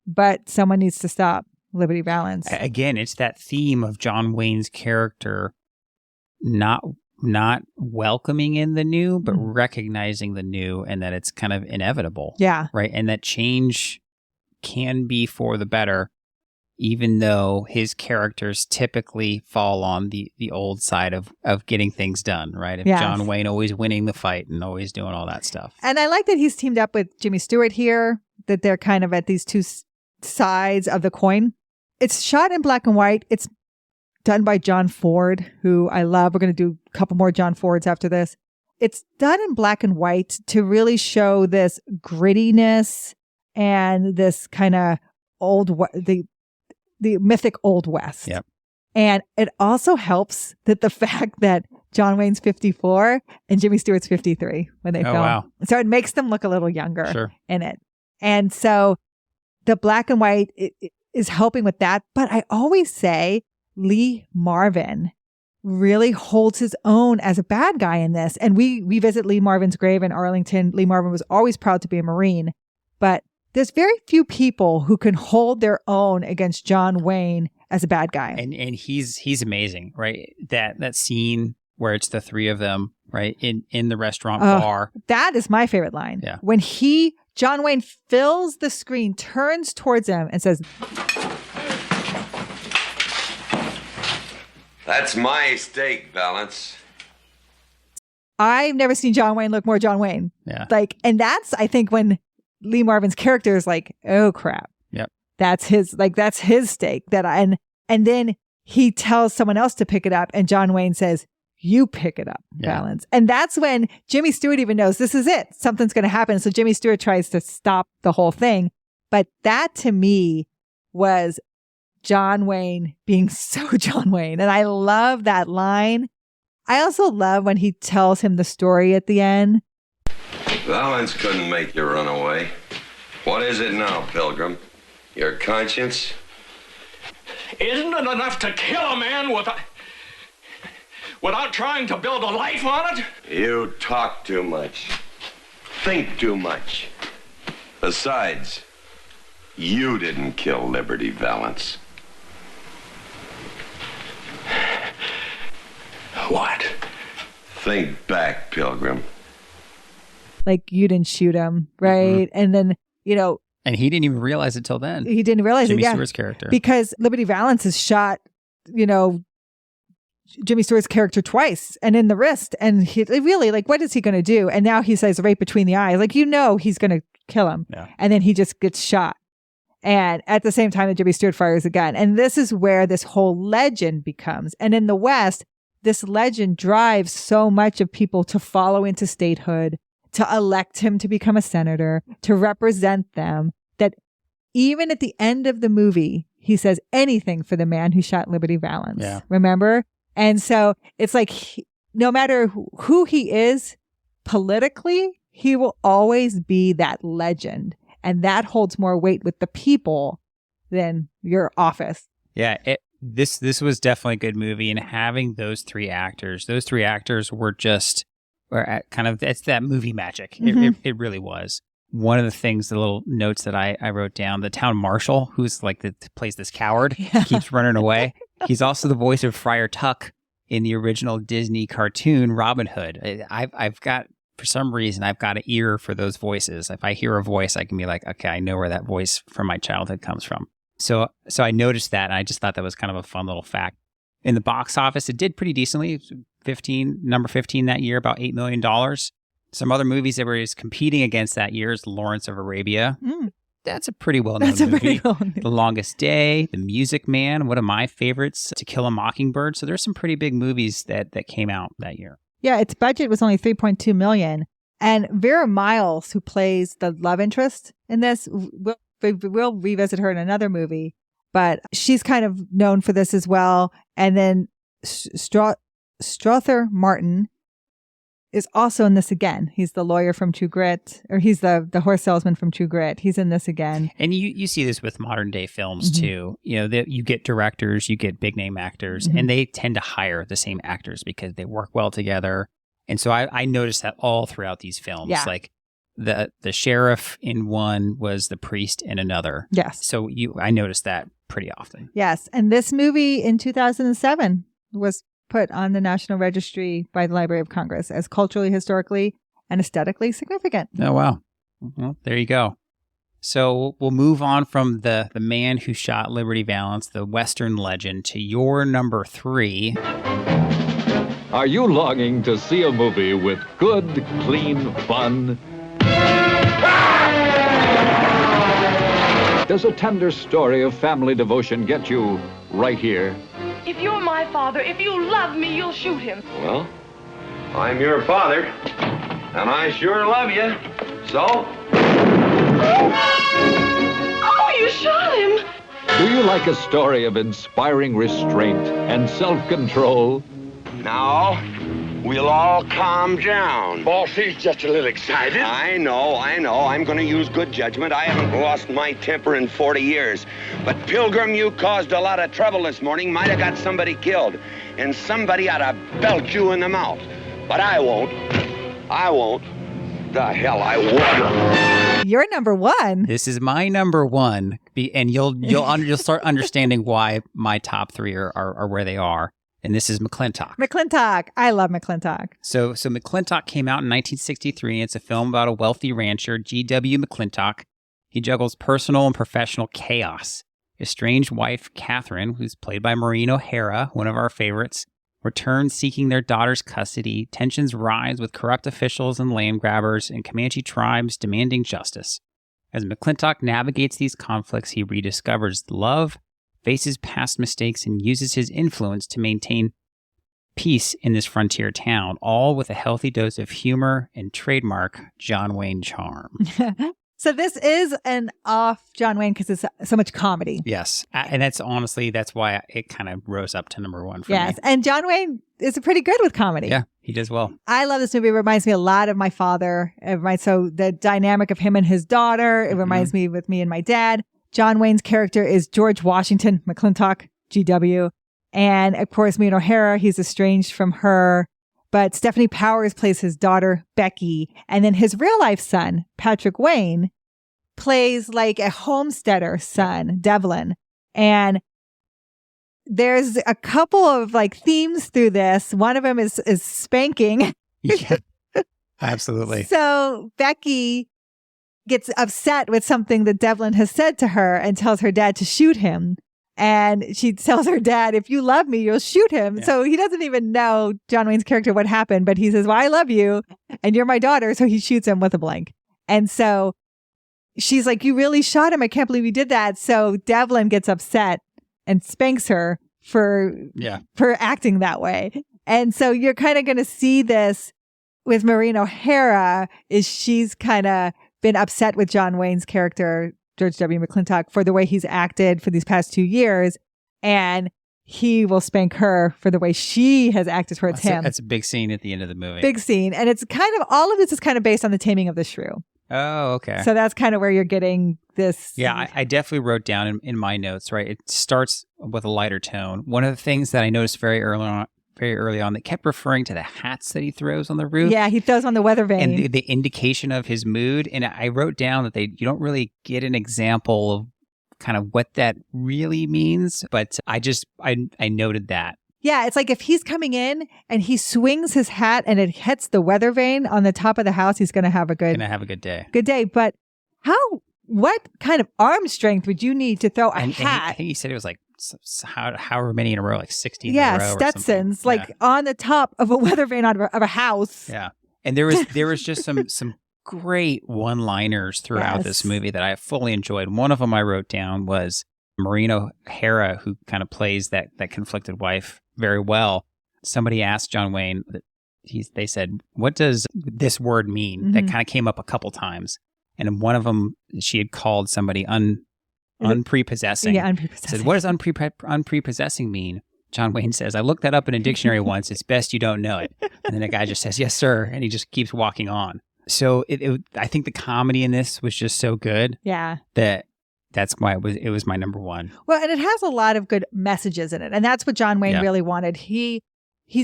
but someone needs to stop Liberty Valance. Again, it's that theme of John Wayne's character not welcoming in the new, but recognizing the new and that it's kind of inevitable. Yeah. Right. And that change can be for the better, even though his characters typically fall on the old side of getting things done. Right. If Yes. John Wayne always winning the fight and always doing all that stuff. And I like that he's teamed up with Jimmy Stewart here, that they're kind of at these two sides of the coin. It's shot in black and white. It's done by John Ford, who I love. We're going to do a couple more John Fords after this. It's done in black and white to really show this grittiness and this kind of the mythic Old West. Yep. And it also helps that the fact that John Wayne's 54 and Jimmy Stewart's 53 when they film. Wow. So it makes them look a little younger Sure. in it. And so the black and white it is helping with that. But I always say Lee Marvin really holds his own as a bad guy in this. And we visit Lee Marvin's grave in Arlington. Lee Marvin was always proud to be a Marine, but there's very few people who can hold their own against John Wayne as a bad guy. And he's amazing, right? That scene where it's the three of them, right, in the restaurant bar. That is my favorite line. Yeah. When John Wayne fills the screen, turns towards him and says, That's my steak, Valance. I've never seen John Wayne look more John Wayne. Yeah. Like, and that's, I think, when Lee Marvin's character is like, oh crap. Yep. That's his steak and then he tells someone else to pick it up and John Wayne says, you pick it up, Valance. And that's when Jimmy Stewart even knows this is it. Something's going to happen. So Jimmy Stewart tries to stop the whole thing. But that to me was John Wayne being so John Wayne. And I love that line. I also love when he tells him the story at the end. Valance couldn't make you run away. What is it now, Pilgrim? Your conscience? Isn't it enough to kill a man without trying to build a life on it? You talk too much. Think too much. Besides, you didn't kill Liberty Valance. What? Think back, Pilgrim. Like, you didn't shoot him, right? And then, and he didn't even realize it till then. He didn't realize Jimmy it, yeah. Stewart's character. Because Liberty Valance has shot, Jimmy Stewart's character twice and in the wrist. And he really, like, what is he going to do? And now he says right between the eyes, like, he's going to kill him. Yeah. And then he just gets shot. And at the same time that Jimmy Stewart fires a gun. And this is where this whole legend becomes. And in the West, this legend drives so much of people to follow into statehood, to elect him to become a senator, to represent them, that even at the end of the movie, he says anything for the man who shot Liberty Valance. Yeah. Remember? And so it's like, no matter who he is politically, he will always be that legend. And that holds more weight with the people than your office. Yeah. This was definitely a good movie. And having those three actors were just, it's that movie magic. Mm-hmm. It really was. One of the things, the little notes that I wrote down, the town marshal, who's like plays this coward, keeps running away. He's also the voice of Friar Tuck in the original Disney cartoon Robin Hood. I've got, for some reason, I've got an ear for those voices. If I hear a voice, I can be like, okay, I know where that voice from my childhood comes from. So I noticed that, and I just thought that was kind of a fun little fact. In the box office, it did pretty decently. Number 15 that year, about $8 million. Some other movies that were competing against that year is Lawrence of Arabia. That's a pretty well-known movie. The Longest Day, The Music Man, one of my favorites, To Kill a Mockingbird. So there's some pretty big movies that came out that year. Yeah, its budget was only $3.2 million. And Vera Miles, who plays the love interest in this, we'll revisit her in another movie, but she's kind of known for this as well. And then Strother Martin is also in this again. He's the lawyer from True Grit, or he's the horse salesman from True Grit. He's in this again. And you see this with modern day films too. You get directors, you get big name actors, and they tend to hire the same actors because they work well together. And so I noticed that all throughout these films. Yeah. Like the sheriff in one was the priest in another. Yes. So I noticed that pretty often. Yes. And this movie in 2007 was put on the National Registry by the Library of Congress as culturally, historically, and aesthetically significant. Oh, wow. Well, there you go. So we'll move on from the man who shot Liberty Valance, the Western legend, to your number 3. Are you longing to see a movie with good, clean fun? Does a tender story of family devotion get you right here? If you're my father, if you love me, you'll shoot him. Well, I'm your father, and I sure love you. So? Oh, you shot him! Do you like a story of inspiring restraint and self-control? Now, we'll all calm down. Boss, he's just a little excited. I know. I'm going to use good judgment. I haven't lost my temper in 40 years. But, Pilgrim, you caused a lot of trouble this morning. Might have got somebody killed. And somebody ought to belt you in the mouth. But I won't. The hell I won't. You're number 1. This is my number 1. And you'll start understanding why my top 3 are where they are. And this is McClintock. McClintock. I love McClintock. So McClintock came out in 1963. It's a film about a wealthy rancher, G.W. McClintock. He juggles personal and professional chaos estranged wife, Catherine, who's played by Maureen O'Hara, one of our favorites, returns seeking their daughter's custody. Tensions rise with corrupt officials and land grabbers and Comanche tribes demanding justice. As McClintock navigates these conflicts, he rediscovers love, faces past mistakes, and uses his influence to maintain peace in this frontier town, all with a healthy dose of humor and trademark John Wayne charm. So this is an off John Wayne because it's so much comedy. Yes. And that's why it kind of rose up to number one for me. Yes. And John Wayne is pretty good with comedy. Yeah, he does well. I love this movie. It reminds me a lot of my father. So the dynamic of him and his daughter, it reminds me with me and my dad. John Wayne's character is George Washington McClintock, GW. And of course, Maureen O'Hara, he's estranged from her. But Stephanie Powers plays his daughter, Becky. And then his real life son, Patrick Wayne, plays like a homesteader son, Devlin. And there's a couple of like themes through this. One of them is spanking. Yeah, absolutely. So Becky gets upset with something that Devlin has said to her and tells her dad to shoot him. And she tells her dad, if you love me, you'll shoot him. Yeah. So he doesn't even know, John Wayne's character, what happened. But he says, well, I love you and you're my daughter. So he shoots him with a blank. And so she's like, you really shot him. I can't believe you did that. So Devlin gets upset and spanks her for acting that way. And so you're kind of going to see this with Maureen O'Hara, is she's kind of been upset with John Wayne's character, George W. McClintock, for the way he's acted for these past 2 years. And he will spank her for the way she has acted towards him. That's a big scene at the end of the movie. Big scene. And it's kind of, all of this is kind of based on the Taming of the Shrew. Oh, okay. So that's kind of where you're getting this. Yeah, I definitely wrote down in my notes, right? It starts with a lighter tone. One of the things that I noticed very early on, they kept referring to the hats that he throws on the roof. Yeah, he throws on the weather vane. And the indication of his mood. And I wrote down that you don't really get an example of kind of what that really means. But I noted that. Yeah, it's like if he's coming in and he swings his hat and it hits the weather vane on the top of the house, he's going to have a good day. Good day. But what kind of arm strength would you need to throw a hat? I think he said it was like however many in a row, like 60 in a row. Yeah, Stetsons, like on the top of a weather vane of a house. Yeah. And there was just some great one-liners throughout this movie that I fully enjoyed. One of them I wrote down was Maureen O'Hara, who kind of plays that conflicted wife very well. Somebody asked John Wayne, they said, what does this word mean? Mm-hmm. That kind of came up a couple times. And in one of them, she had called somebody unprepossessing. Yeah, unprepossessing. Said, what does unprepossessing mean? John Wayne says, I looked that up in a dictionary once. It's best you don't know it. And then the guy just says, yes, sir. And he just keeps walking on. So I think the comedy in this was just so good. Yeah. That's why it was my number one. Well, and it has a lot of good messages in it. And that's what John Wayne really wanted. He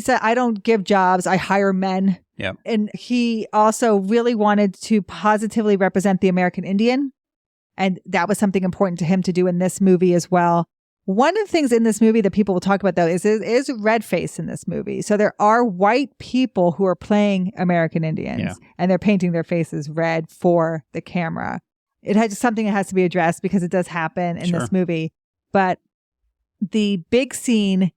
said, I don't give jobs, I hire men. Yeah. And he also really wanted to positively represent the American Indian. And that was something important to him to do in this movie as well. One of the things in this movie that people will talk about, though, is red face in this movie. So there are white people who are playing American Indians, and they're painting their faces red for the camera. It has something that has to be addressed because it does happen in this movie. But the big scene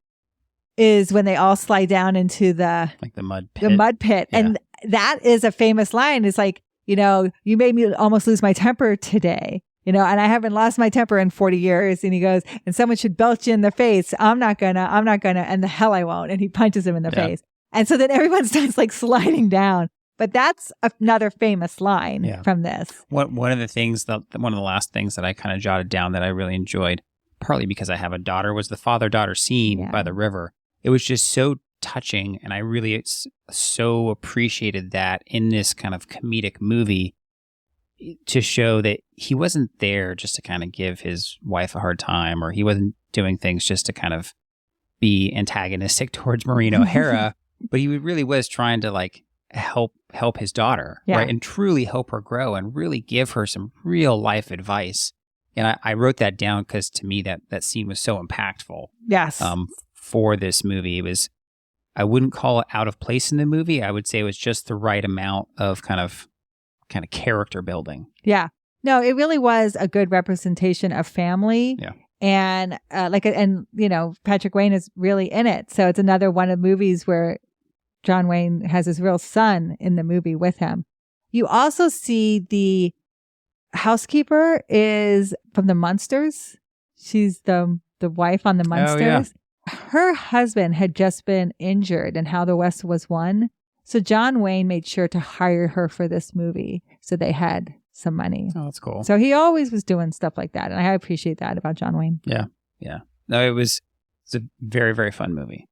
is when they all slide down into the mud pit. The mud pit. Yeah. And that is a famous line. It's like, you made me almost lose my temper today. And I haven't lost my temper in 40 years. And he goes, and someone should belch you in the face. I'm not gonna, and the hell I won't. And he punches him in the face. And so then everyone starts like sliding down. But that's another famous line from this. One of the things, one of the last things that I kind of jotted down that I really enjoyed, partly because I have a daughter, was the father-daughter scene by the river. It was just so touching, and I really so appreciated that in this kind of comedic movie to show that he wasn't there just to kind of give his wife a hard time, or he wasn't doing things just to kind of be antagonistic towards Maureen O'Hara, but he really was trying to like help his daughter, right? And truly help her grow and really give her some real life advice. And I wrote that down because to me that scene was so impactful. Yes. For this movie. I wouldn't call it out of place in the movie. I would say it was just the right amount of kind of character building. Yeah. No, it really was a good representation of family And Patrick Wayne is really in it. So it's another one of movies where John Wayne has his real son in the movie with him. You also see the housekeeper is from the Munsters. She's the wife on the Munsters. Oh, yeah. Her husband had just been injured in How the West Was Won. So John Wayne made sure to hire her for this movie. So they had some money. Oh, that's cool. So he always was doing stuff like that. And I appreciate that about John Wayne. Yeah. Yeah. No, it's a very, very fun movie.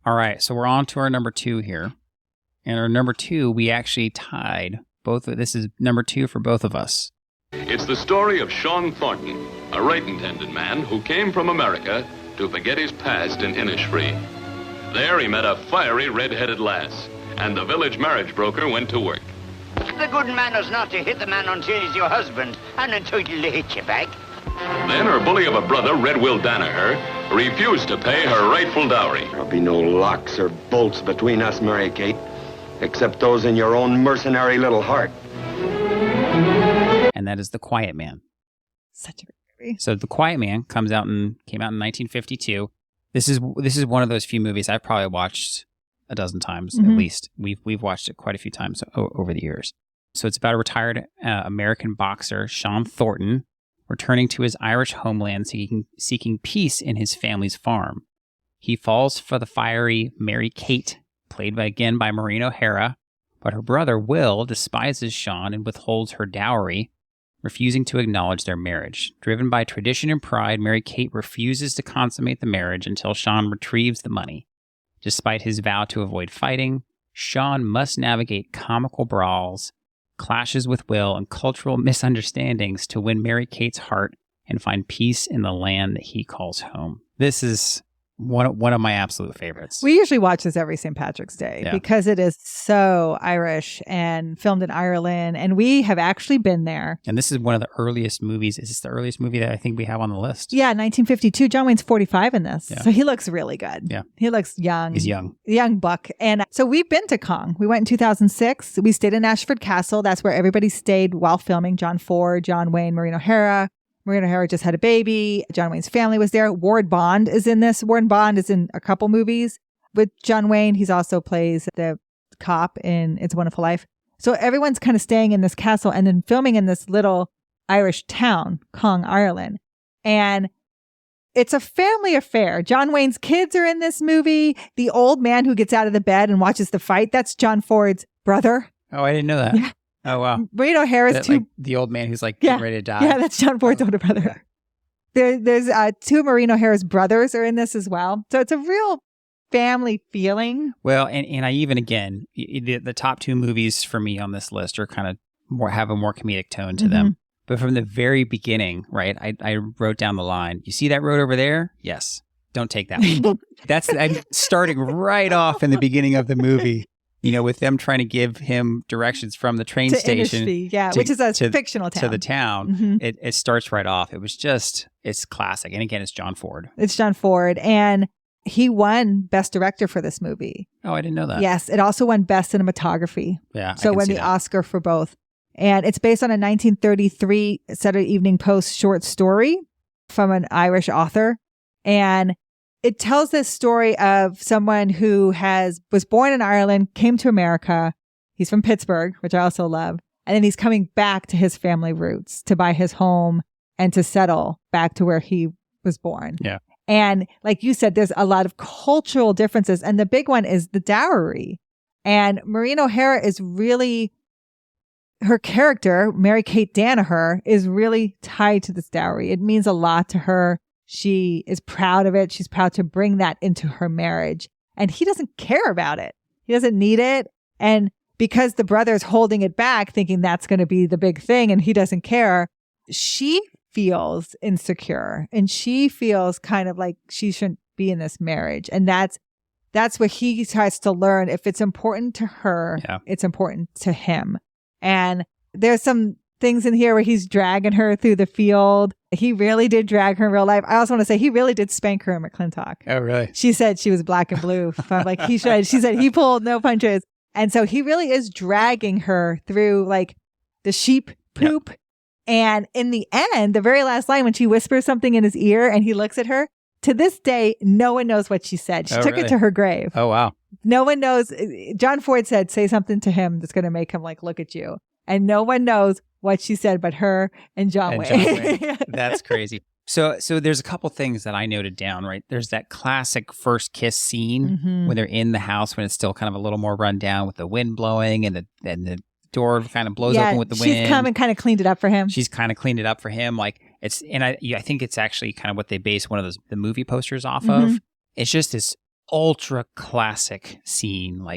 All right. So we're on to our number 2 here. And our number 2, we actually tied both. This is number 2 for both of us. It's the story of Sean Thornton, a right-intended man who came from America to forget his past in Innisfree. There he met a fiery red-headed lass, and the village marriage broker went to work. The good manners not to hit the man until he's your husband, and until he'll hit you back. Then her bully of a brother, Red Will Danaher, refused to pay her rightful dowry. There'll be no locks or bolts between us, Mary Kate, except those in your own mercenary little heart. And that is The Quiet Man. Such a great movie. So The Quiet Man came out in 1952. This is one of those few movies I've probably watched a dozen times at least. We've watched it quite a few times over the years. So it's about a retired American boxer, Sean Thornton, returning to his Irish homeland seeking peace in his family's farm. He falls for the fiery Mary Kate, played by Maureen O'Hara, but her brother Will despises Sean and withholds her dowry, refusing to acknowledge their marriage. Driven by tradition and pride, Mary Kate refuses to consummate the marriage until Sean retrieves the money. Despite his vow to avoid fighting, Sean must navigate comical brawls, clashes with Will, and cultural misunderstandings to win Mary Kate's heart and find peace in the land that he calls home. This is one of my absolute favorites. We usually watch this every St. Patrick's Day because it is so Irish and filmed in Ireland, and we have actually been there. And this is one of the earliest movies. Is this the earliest movie that I think we have on the list? Yeah, 1952. John Wayne's 45 in this. Yeah. So he looks really good. Yeah. He looks young. He's young. Young buck. And so we've been to Kong. We went in 2006. We stayed in Ashford Castle. That's where everybody stayed while filming. John Ford, John Wayne, Maureen O'Hara. Maureen O'Hara just had a baby. John Wayne's family was there. Ward Bond is in this. Ward Bond is in a couple movies with John Wayne. He's also plays the cop in It's a Wonderful Life. So everyone's kind of staying in this castle and then filming in this little Irish town, Kong, Ireland. And it's a family affair. John Wayne's kids are in this movie. The old man who gets out of the bed and watches the fight, that's John Ford's brother. Oh, I didn't know that. Yeah. Oh, wow. Maureen O'Hara's like the old man who's getting ready to die. Yeah, that's John Ford's older brother. There's 2 Maureen O'Hara's brothers are in this as well. So it's a real family feeling. Well, and I even, again, the top 2 movies for me on this list are kind of have a more comedic tone to them. But from the very beginning, right, I wrote down the line, you see that road over there? Yes. Don't take that one. I'm starting right off in the beginning of the movie. With them trying to give him directions from the train station. Which is a fictional town. To the town. It starts right off. It was it's classic. And again, it's John Ford. It's John Ford. And he won Best Director for this movie. Oh, I didn't know that. Yes. It also won Best Cinematography. Yeah. So won the Oscar for both. And it's based on a 1933 Saturday Evening Post short story from an Irish author. And it tells this story of someone who was born in Ireland, came to America. He's from Pittsburgh, which I also love. And then he's coming back to his family roots to buy his home and to settle back to where he was born. Yeah. And like you said, there's a lot of cultural differences. And the big one is the dowry. And Maureen O'Hara is really, her character, Mary Kate Danaher, is really tied to this dowry. It means a lot to her. She is proud of it. She's proud to bring that into her marriage. And he doesn't care about it. He doesn't need it. And because the brother's holding it back, thinking that's going to be the big thing, and he doesn't care, she feels insecure. And she feels kind of like she shouldn't be in this marriage. And that's what he tries to learn. If it's important to her, it's important to him. And there's some things in here where he's dragging her through the field. He really did drag her in real life. I also want to say he really did spank her in McClintock. Oh, really? She said she was black and blue. Like he should. She said he pulled no punches. And so he really is dragging her through like the sheep poop And in the end, the very last line, when she whispers something in his ear and he looks at her, to this day, no one knows what she said. She took it to her grave. Oh, wow. No one knows. John Ford said, say something to him that's going to make him look at you. And no one knows what she said but her and John Wayne. That's crazy. So there's a couple things that I noted down, right? There's that classic first kiss scene when they're in the house, when it's still kind of a little more run down with the wind blowing and the door kind of blows open with the wind. She's come and kind of cleaned it up for him. She's kind of cleaned it up for him. I think it's actually kind of what they base one of the movie posters off of. It's just this ultra classic scene.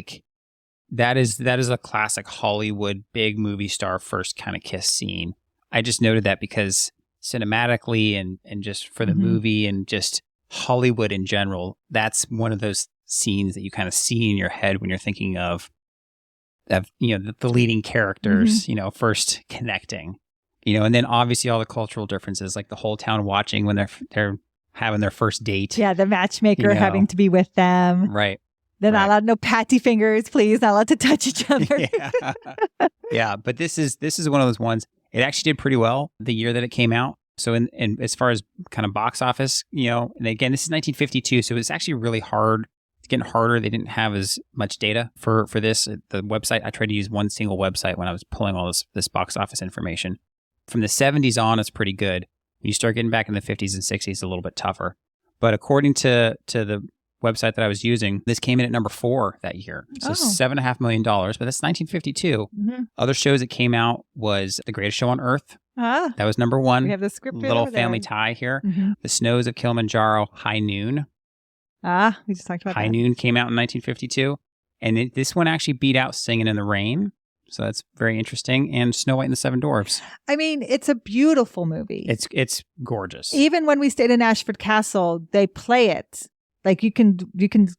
That is a classic Hollywood big movie star first kind of kiss scene. I just noted that because cinematically and just for the movie and just Hollywood in general, that's one of those scenes that you kind of see in your head when you're thinking of the leading characters, first connecting, and then obviously all the cultural differences, like the whole town watching when they're having their first date. Yeah, the matchmaker having to be with them. Right. They're not allowed, no patty fingers, please. Not allowed to touch each other. Yeah, but this is one of those ones. It actually did pretty well the year that it came out. So in as far as kind of box office, and again, this is 1952, so it's actually really hard. It's getting harder. They didn't have as much data for this. The website, I tried to use one single website when I was pulling all this box office information. From the 70s on, it's pretty good. You start getting back in the 50s and 60s, it's a little bit tougher. But according to the website that I was using, this came in at number 4 that year. So $7.5 million, but that's 1952. Other shows that came out was The Greatest Show on Earth. That was number 1. We have the script. Little family tie here. The Snows of Kilimanjaro, High Noon. We just talked about High Noon came out in 1952. And this one actually beat out Singing in the Rain. So that's very interesting. And Snow White and the Seven Dwarfs. I mean, it's a beautiful movie. It's gorgeous. Even when we stayed in Ashford Castle, they play it. Like you can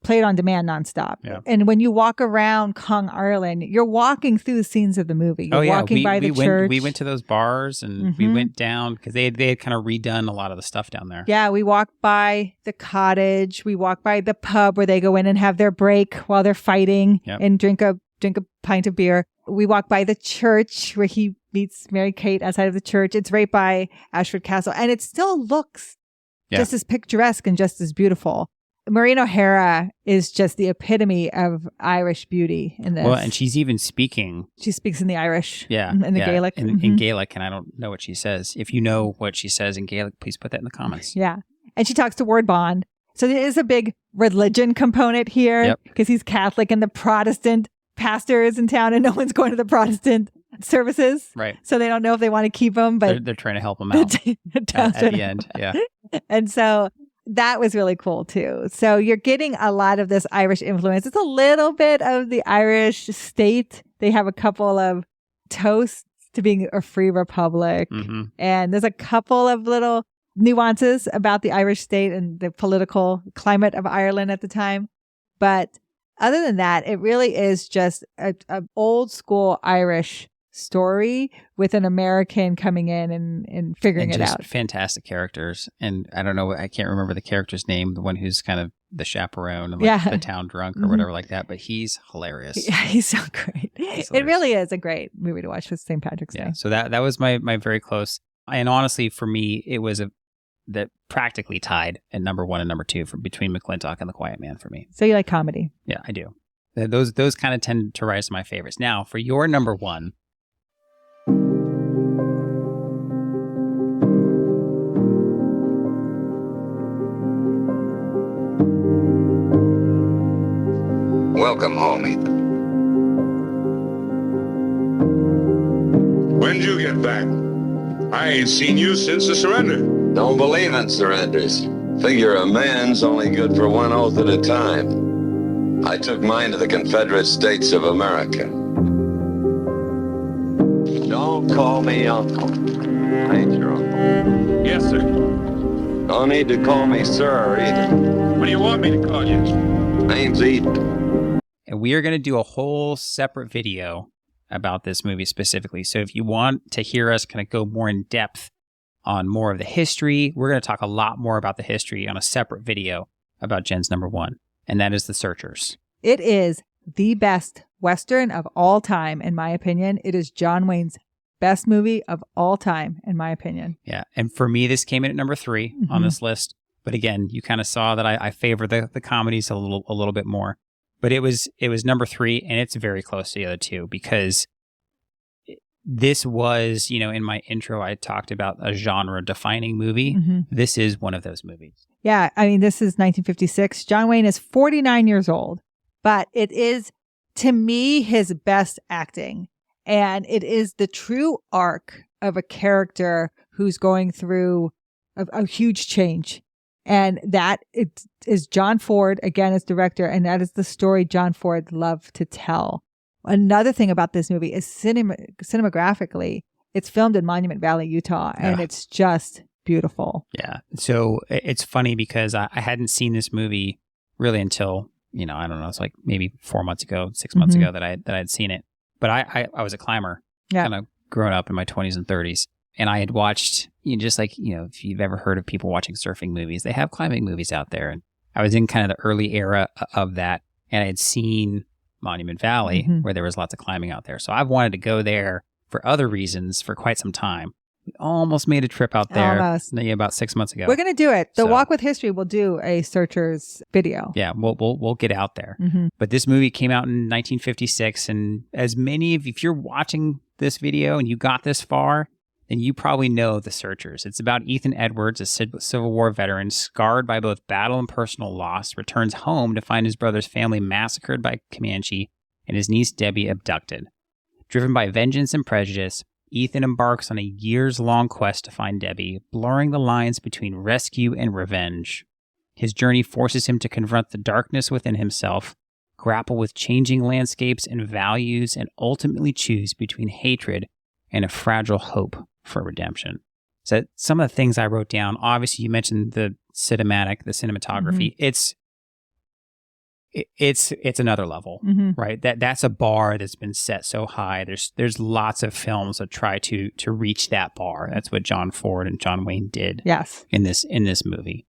play it on demand nonstop. Yeah. And when you walk around Kong Ireland, you're walking through the scenes of the movie. You're walking by the church. We went to those bars and we went down because they had kind of redone a lot of the stuff down there. Yeah, we walked by the cottage. We walked by the pub where they go in and have their break while they're fighting and drink a pint of beer. We walk by the church where he meets Mary Kate outside of the church. It's right by Ashford Castle. And it still looks just as picturesque and just as beautiful. Maureen O'Hara is just the epitome of Irish beauty in this. Well, and she's even speaking. She speaks in the Irish. Yeah. In the Gaelic. In Gaelic, and I don't know what she says. If you know what she says in Gaelic, please put that in the comments. Yeah. And she talks to Ward Bond. So there is a big religion component here because he's Catholic and the Protestant pastor is in town and no one's going to the Protestant services. Right. So they don't know if they want to keep him, but they're trying to help him out at the end. Yeah. And so that was really cool too. So you're getting a lot of this Irish influence. It's a little bit of the Irish state. They have a couple of toasts to being a free republic. And there's a couple of little nuances about the Irish state and the political climate of Ireland at the time. But other than that, it really is just a old school Irish story with an American coming in and figuring it out. Fantastic characters. And I don't know, I can't remember the character's name, the one who's kind of the chaperone and the town drunk or whatever like that, but he's hilarious. Yeah, he's so great. It really is a great movie to watch with St. Patrick's Day. So that was my very close. And honestly, for me, it was that practically tied at number 1 and number 2 between McClintock and The Quiet Man for me. So you like comedy? Yeah, I do. Those kind of tend to rise to my favorites. Now, for your number 1. Welcome home, Ethan. When'd you get back? I ain't seen you since the surrender. Don't believe in surrenders. Figure a man's only good for one oath at a time. I took mine to the Confederate States of America. Don't call me uncle. I ain't your uncle. Yes, sir. No need to call me sir either. What do you want me to call you? Name's Ethan. And we are going to do a whole separate video about this movie specifically. So if you want to hear us kind of go more in depth on more of the history, we're going to talk a lot more about the history on a separate video about Jenn's number 1, and that is The Searchers. It is the best Western of all time, in my opinion. It is John Wayne's best movie of all time, in my opinion. Yeah. And for me, this came in at number 3 on this list. But again, you kind of saw that I favor the comedies a little bit more. But it was number 3, and it's very close to the other two because this was, in my intro, I talked about a genre-defining movie. This is one of those movies. Yeah, I mean, this is 1956. John Wayne is 49 years old, but it is, to me, his best acting. And it is the true arc of a character who's going through a huge change. And that it is John Ford, again, as director, and that is the story John Ford loved to tell. Another thing about this movie is cinemagraphically, it's filmed in Monument Valley, Utah, and it's just beautiful. Yeah. So it's funny because I hadn't seen this movie really until, I don't know, it's like maybe 4 months ago, 6 months ago that I had seen it. But I was a climber, kind of growing up in my 20s and 30s. And I had watched, just like, if you've ever heard of people watching surfing movies, they have climbing movies out there. And I was in kind of the early era of that. And I had seen Monument Valley where there was lots of climbing out there. So I've wanted to go there for other reasons for quite some time. We almost made a trip out there about 6 months ago. We're going to do it. The Walk with History will do a Searchers video. Yeah, we'll get out there. But this movie came out in 1956, and as many of if you're watching this video and you got this far, then you probably know The Searchers. It's about Ethan Edwards, a Civil War veteran, scarred by both battle and personal loss, returns home to find his brother's family massacred by Comanche and his niece Debbie abducted. Driven by vengeance and prejudice, Ethan embarks on a years-long quest to find Debbie, blurring the lines between rescue and revenge. His journey forces him to confront the darkness within himself, grapple with changing landscapes and values, and ultimately choose between hatred and a fragile hope for redemption. So some of the things I wrote down, obviously you mentioned the cinematography. It's another level, right? That's a bar that's been set so high. There's lots of films that try to reach that bar. That's what John Ford and John Wayne did. Yes. In this movie,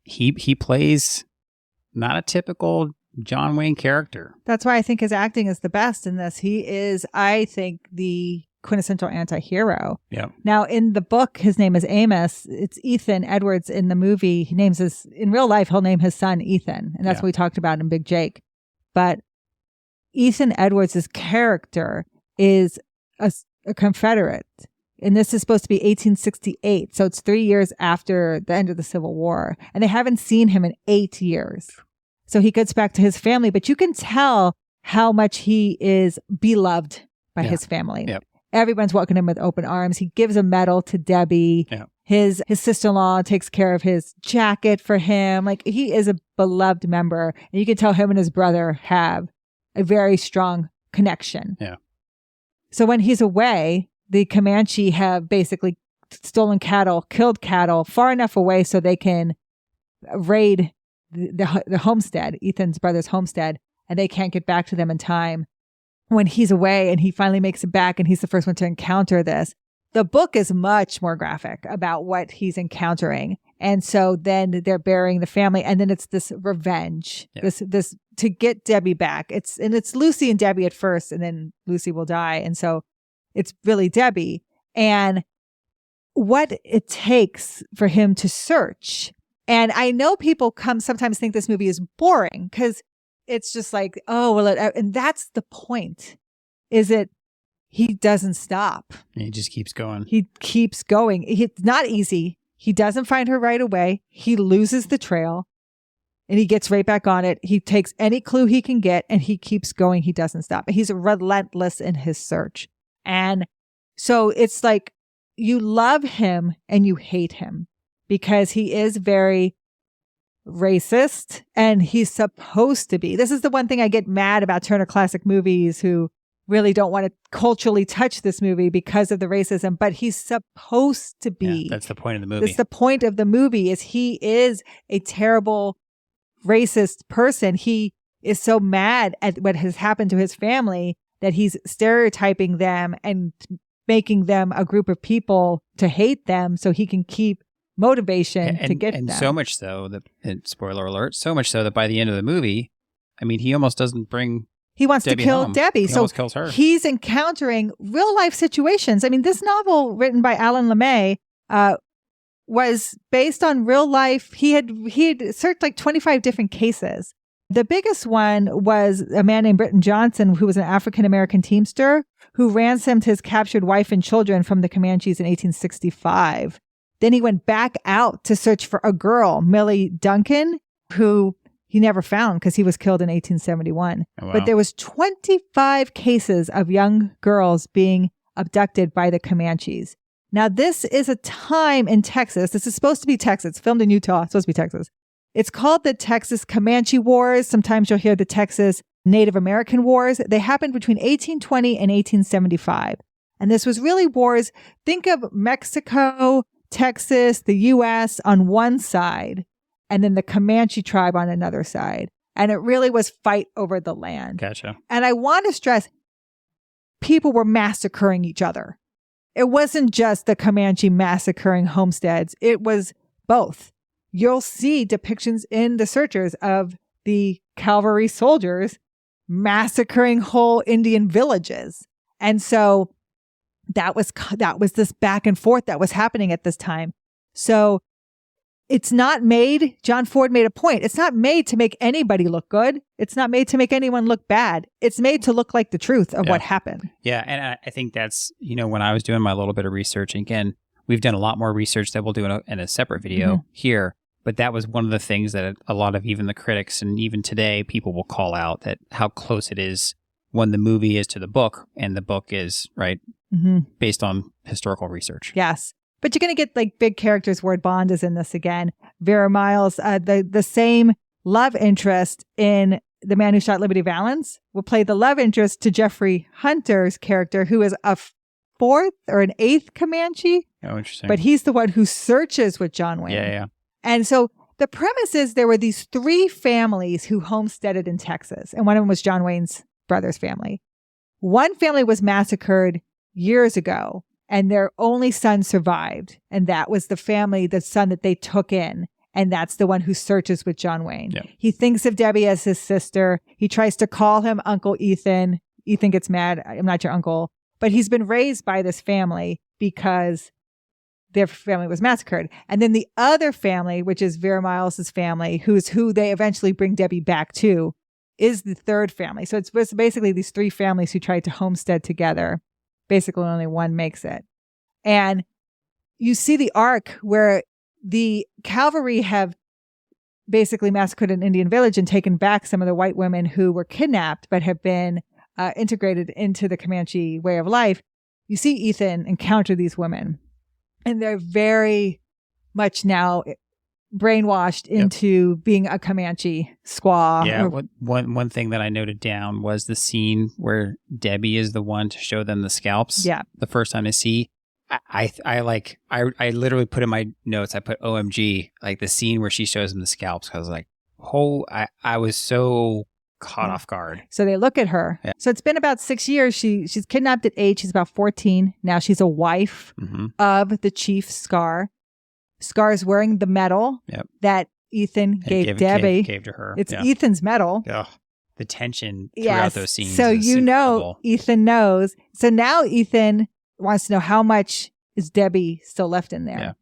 he plays not a typical John Wayne character. That's why I think his acting is the best in this. He is, I think, the quintessential anti-hero. Yeah. Now, in the book, his name is Amos. It's Ethan Edwards. In the movie, he names in real life, he'll name his son Ethan. And that's what we talked about in Big Jake. But Ethan Edwards' character is a Confederate. And this is supposed to be 1868. So it's 3 years after the end of the Civil War. And they haven't seen him in 8 years. So he gets back to his family, but you can tell how much he is beloved by his family. Yep. Everyone's welcoming him with open arms. He gives a medal to Debbie. Yeah. His sister-in-law takes care of his jacket for him. Like, he is a beloved member. And you can tell him and his brother have a very strong connection. Yeah. So when he's away, the Comanche have basically stolen cattle, killed cattle far enough away so they can raid the homestead, Ethan's brother's homestead, and they can't get back to them in time. When he's away and he finally makes it back and he's the first one to encounter this, the book is much more graphic about what he's encountering. And so then they're burying the family, and then it's this revenge, this to get Debbie back. It's Lucy and Debbie at first, and then Lucy will die. And so it's really Debbie, and what it takes for him to search. And I know people sometimes think this movie is boring because it's just like, oh, well, and that's the point, is it he doesn't stop. He just keeps going. He keeps going. It's not easy. He doesn't find her right away. He loses the trail and he gets right back on it. He takes any clue he can get and he keeps going. He doesn't stop. He's relentless in his search. And so it's like you love him and you hate him because he is very racist, and he's supposed to be. This is the one thing I get mad about Turner Classic Movies, who really don't want to culturally touch this movie because of the racism, but he's supposed to be. Yeah, that's the point of the movie. That's the point of the movie, is he is a terrible racist person. He is so mad at what has happened to his family that he's stereotyping them and making them a group of people to hate them so he can keep motivation to get them. And so much so that, and spoiler alert, so much so that by the end of the movie, I mean, he almost doesn't bring he wants Debbie to kill Helm. Debbie. He So almost kills her. he's encountering real life situations. I mean, this novel written by Alan LeMay was based on real life. He had searched like 25 different cases. The biggest one was a man named Britton Johnson, who was an African-American teamster who ransomed his captured wife and children from the Comanches in 1865. Then he went back out to search for a girl, Millie Duncan, who he never found because he was killed in 1871. Oh, wow. But there was 25 cases of young girls being abducted by the Comanches. Now, this is a time in Texas. This is supposed to be Texas. It's filmed in Utah. It's supposed to be Texas. It's called the Texas Comanche Wars. Sometimes you'll hear the Texas Native American Wars. They happened between 1820 and 1875. And this was really wars. Think of Mexico, Texas, the U.S. on one side, and then the Comanche tribe on another side. And it really was fight over the land. Gotcha. And I want to stress, people were massacring each other. It wasn't just the Comanche massacring homesteads. It was both. You'll see depictions in the searchers of the cavalry soldiers massacring whole Indian villages. And so that was this back and forth that was happening at this time. So it's not made, John Ford made a point, it's not made to make anybody look good. It's not made to make anyone look bad. It's made to look like the truth of what happened. Yeah, and I think that's, when I was doing my little bit of research, again, we've done a lot more research that we'll do in a separate video here, but that was one of the things that a lot of even the critics and even today people will call out, that how close it is when the movie is to the book, and the book is, right, based on historical research. Yes. But you're going to get like big characters. Ward Bond is in this again. Vera Miles, the same love interest in The Man Who Shot Liberty Valance, will play the love interest to Jeffrey Hunter's character, who is a fourth or an eighth Comanche. Oh, interesting. But he's the one who searches with John Wayne. Yeah. And so the premise is there were these three families who homesteaded in Texas, and one of them was John Wayne's brother's family. One family was massacred years ago, and their only son survived. And that was the family, the son that they took in. And that's the one who searches with John Wayne. Yep. He thinks of Debbie as his sister. He tries to call him Uncle Ethan. Ethan gets mad. I'm not your uncle. But he's been raised by this family because their family was massacred. And then the other family, which is Vera Miles' family, who's who they eventually bring Debbie back to, is the third family. So it's basically these three families who tried to homestead together. Basically, only one makes it. And you see the arc where the cavalry have basically massacred an Indian village and taken back some of the white women who were kidnapped but have been integrated into the Comanche way of life. You see Ethan encounter these women, and they're very much now brainwashed into being a Comanche squaw. Yeah, one thing that I noted down was the scene where Debbie is the one to show them the scalps. Yeah. The first time I see, I literally put in my notes, I put OMG, like the scene where she shows them the scalps. I was like, I was so caught off guard. So they look at her. Yeah. So it's been about 6 years. She's kidnapped at 8. She's about 14. Now she's a wife of the chief Scar. Scar's wearing the medal that Ethan gave Debbie. Gave to her. It's Ethan's medal. Ugh. The tension throughout those scenes. So is Ethan knows. So now Ethan wants to know how much is Debbie still left in there. Yeah.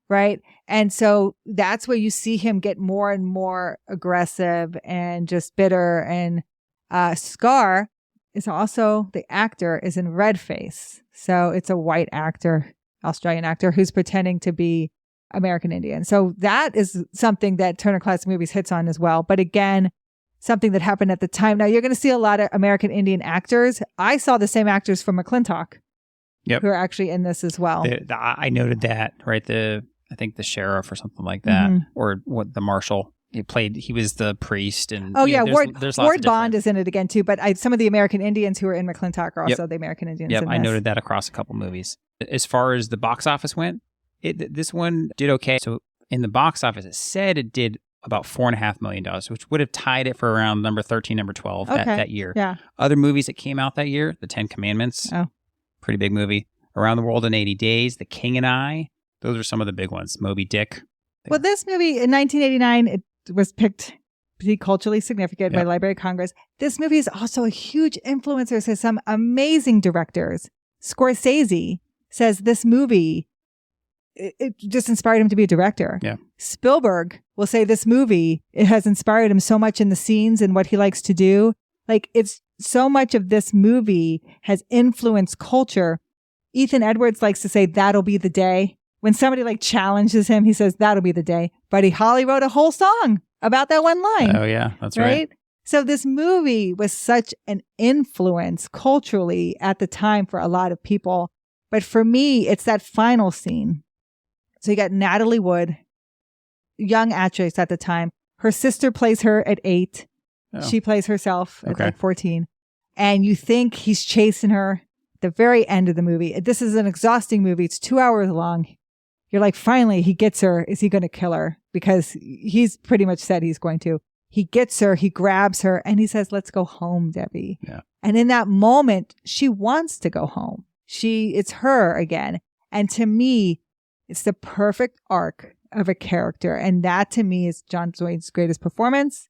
Right. And so that's where you see him get more and more aggressive and just bitter. And Scar is also, the actor is in red face. So it's a white actor, Australian actor, who's pretending to be American Indian. So that is something that Turner Classic Movies hits on as well. But again, something that happened at the time. Now you're going to see a lot of American Indian actors. I saw the same actors from McClintock who are actually in this as well. I noted that, right? I think the sheriff or something like that, or what the marshal. He was the priest. And Ward Bond is in it again too. But some of the American Indians who are in McClintock are also the American Indians. Yep, in I this. noted that across a couple movies. As far as the box office went, this one did okay. So in the box office, it said it did about $4.5 million, which would have tied it for around number 13, number 12 that year. Yeah. Other movies that came out that year, The 10 Commandments, pretty big movie. Around the World in 80 Days, The King and I, those are some of the big ones. Moby Dick. Well, this movie in 1989, it was picked be culturally significant by Library of Congress. This movie is also a huge influencer to some amazing directors. Scorsese says this movie, it just inspired him to be a director. Yeah. Spielberg will say this movie, it has inspired him so much in the scenes and what he likes to do. Like, it's so much of this movie has influenced culture. Ethan Edwards likes to say, that'll be the day. When somebody like challenges him, he says, that'll be the day. Buddy Holly wrote a whole song about that one line. Oh, yeah, that's right. So this movie was such an influence culturally at the time for a lot of people. But for me, it's that final scene. So you got Natalie Wood, young actress at the time. Her sister plays her at 8. Oh. She plays herself at like 14. And you think he's chasing her at the very end of the movie. This is an exhausting movie. It's 2 hours long. You're like, finally, he gets her. Is he going to kill her? Because he's pretty much said he's going to. He gets her, he grabs her, and he says, let's go home, Debbie. Yeah. And in that moment, she wants to go home. It's her again. And to me, it's the perfect arc of a character. And that, to me, is John Wayne's greatest performance.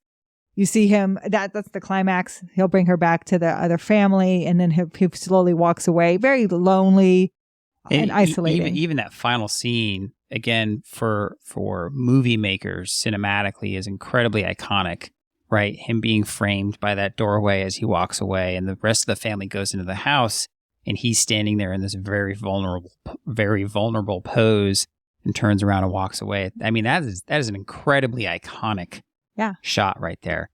You see him, that's the climax. He'll bring her back to the other family, and then he slowly walks away, very lonely and isolating. Even that final scene, again, for movie makers, cinematically is incredibly iconic, right? Him being framed by that doorway as he walks away, and the rest of the family goes into the house, and he's standing there in this very vulnerable pose and turns around and walks away. I mean, that is an incredibly iconic shot right there.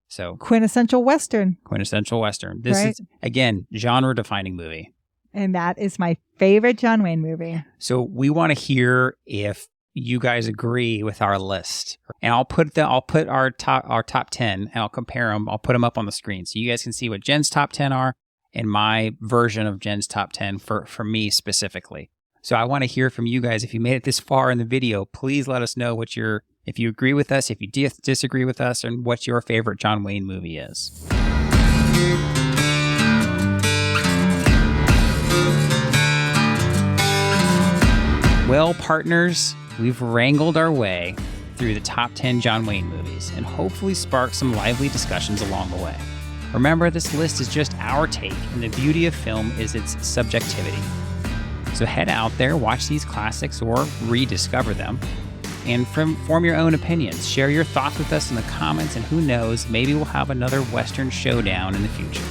So quintessential Western. This is, again, genre-defining movie. And that is my favorite John Wayne movie. So we want to hear if you guys agree with our list, and I'll put our top 10, and I'll compare them. I'll put them up on the screen so you guys can see what Jenn's top 10 are and my version of Jenn's top 10 for me specifically. So I want to hear from you guys. If you made it this far in the video, please let us know if you agree with us, if you disagree with us, and what your favorite John Wayne movie is. Well, partners, we've wrangled our way through the top 10 John Wayne movies and hopefully sparked some lively discussions along the way. Remember, this list is just our take, and the beauty of film is its subjectivity. So head out there, watch these classics or rediscover them, and form your own opinions. Share your thoughts with us in the comments, and who knows, maybe we'll have another Western showdown in the future.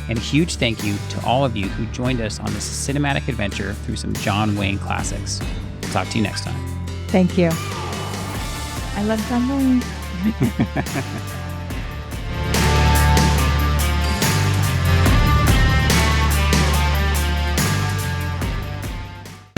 And a huge thank you to all of you who joined us on this cinematic adventure through some John Wayne classics. Talk to you next time. Thank you. I love John Wayne.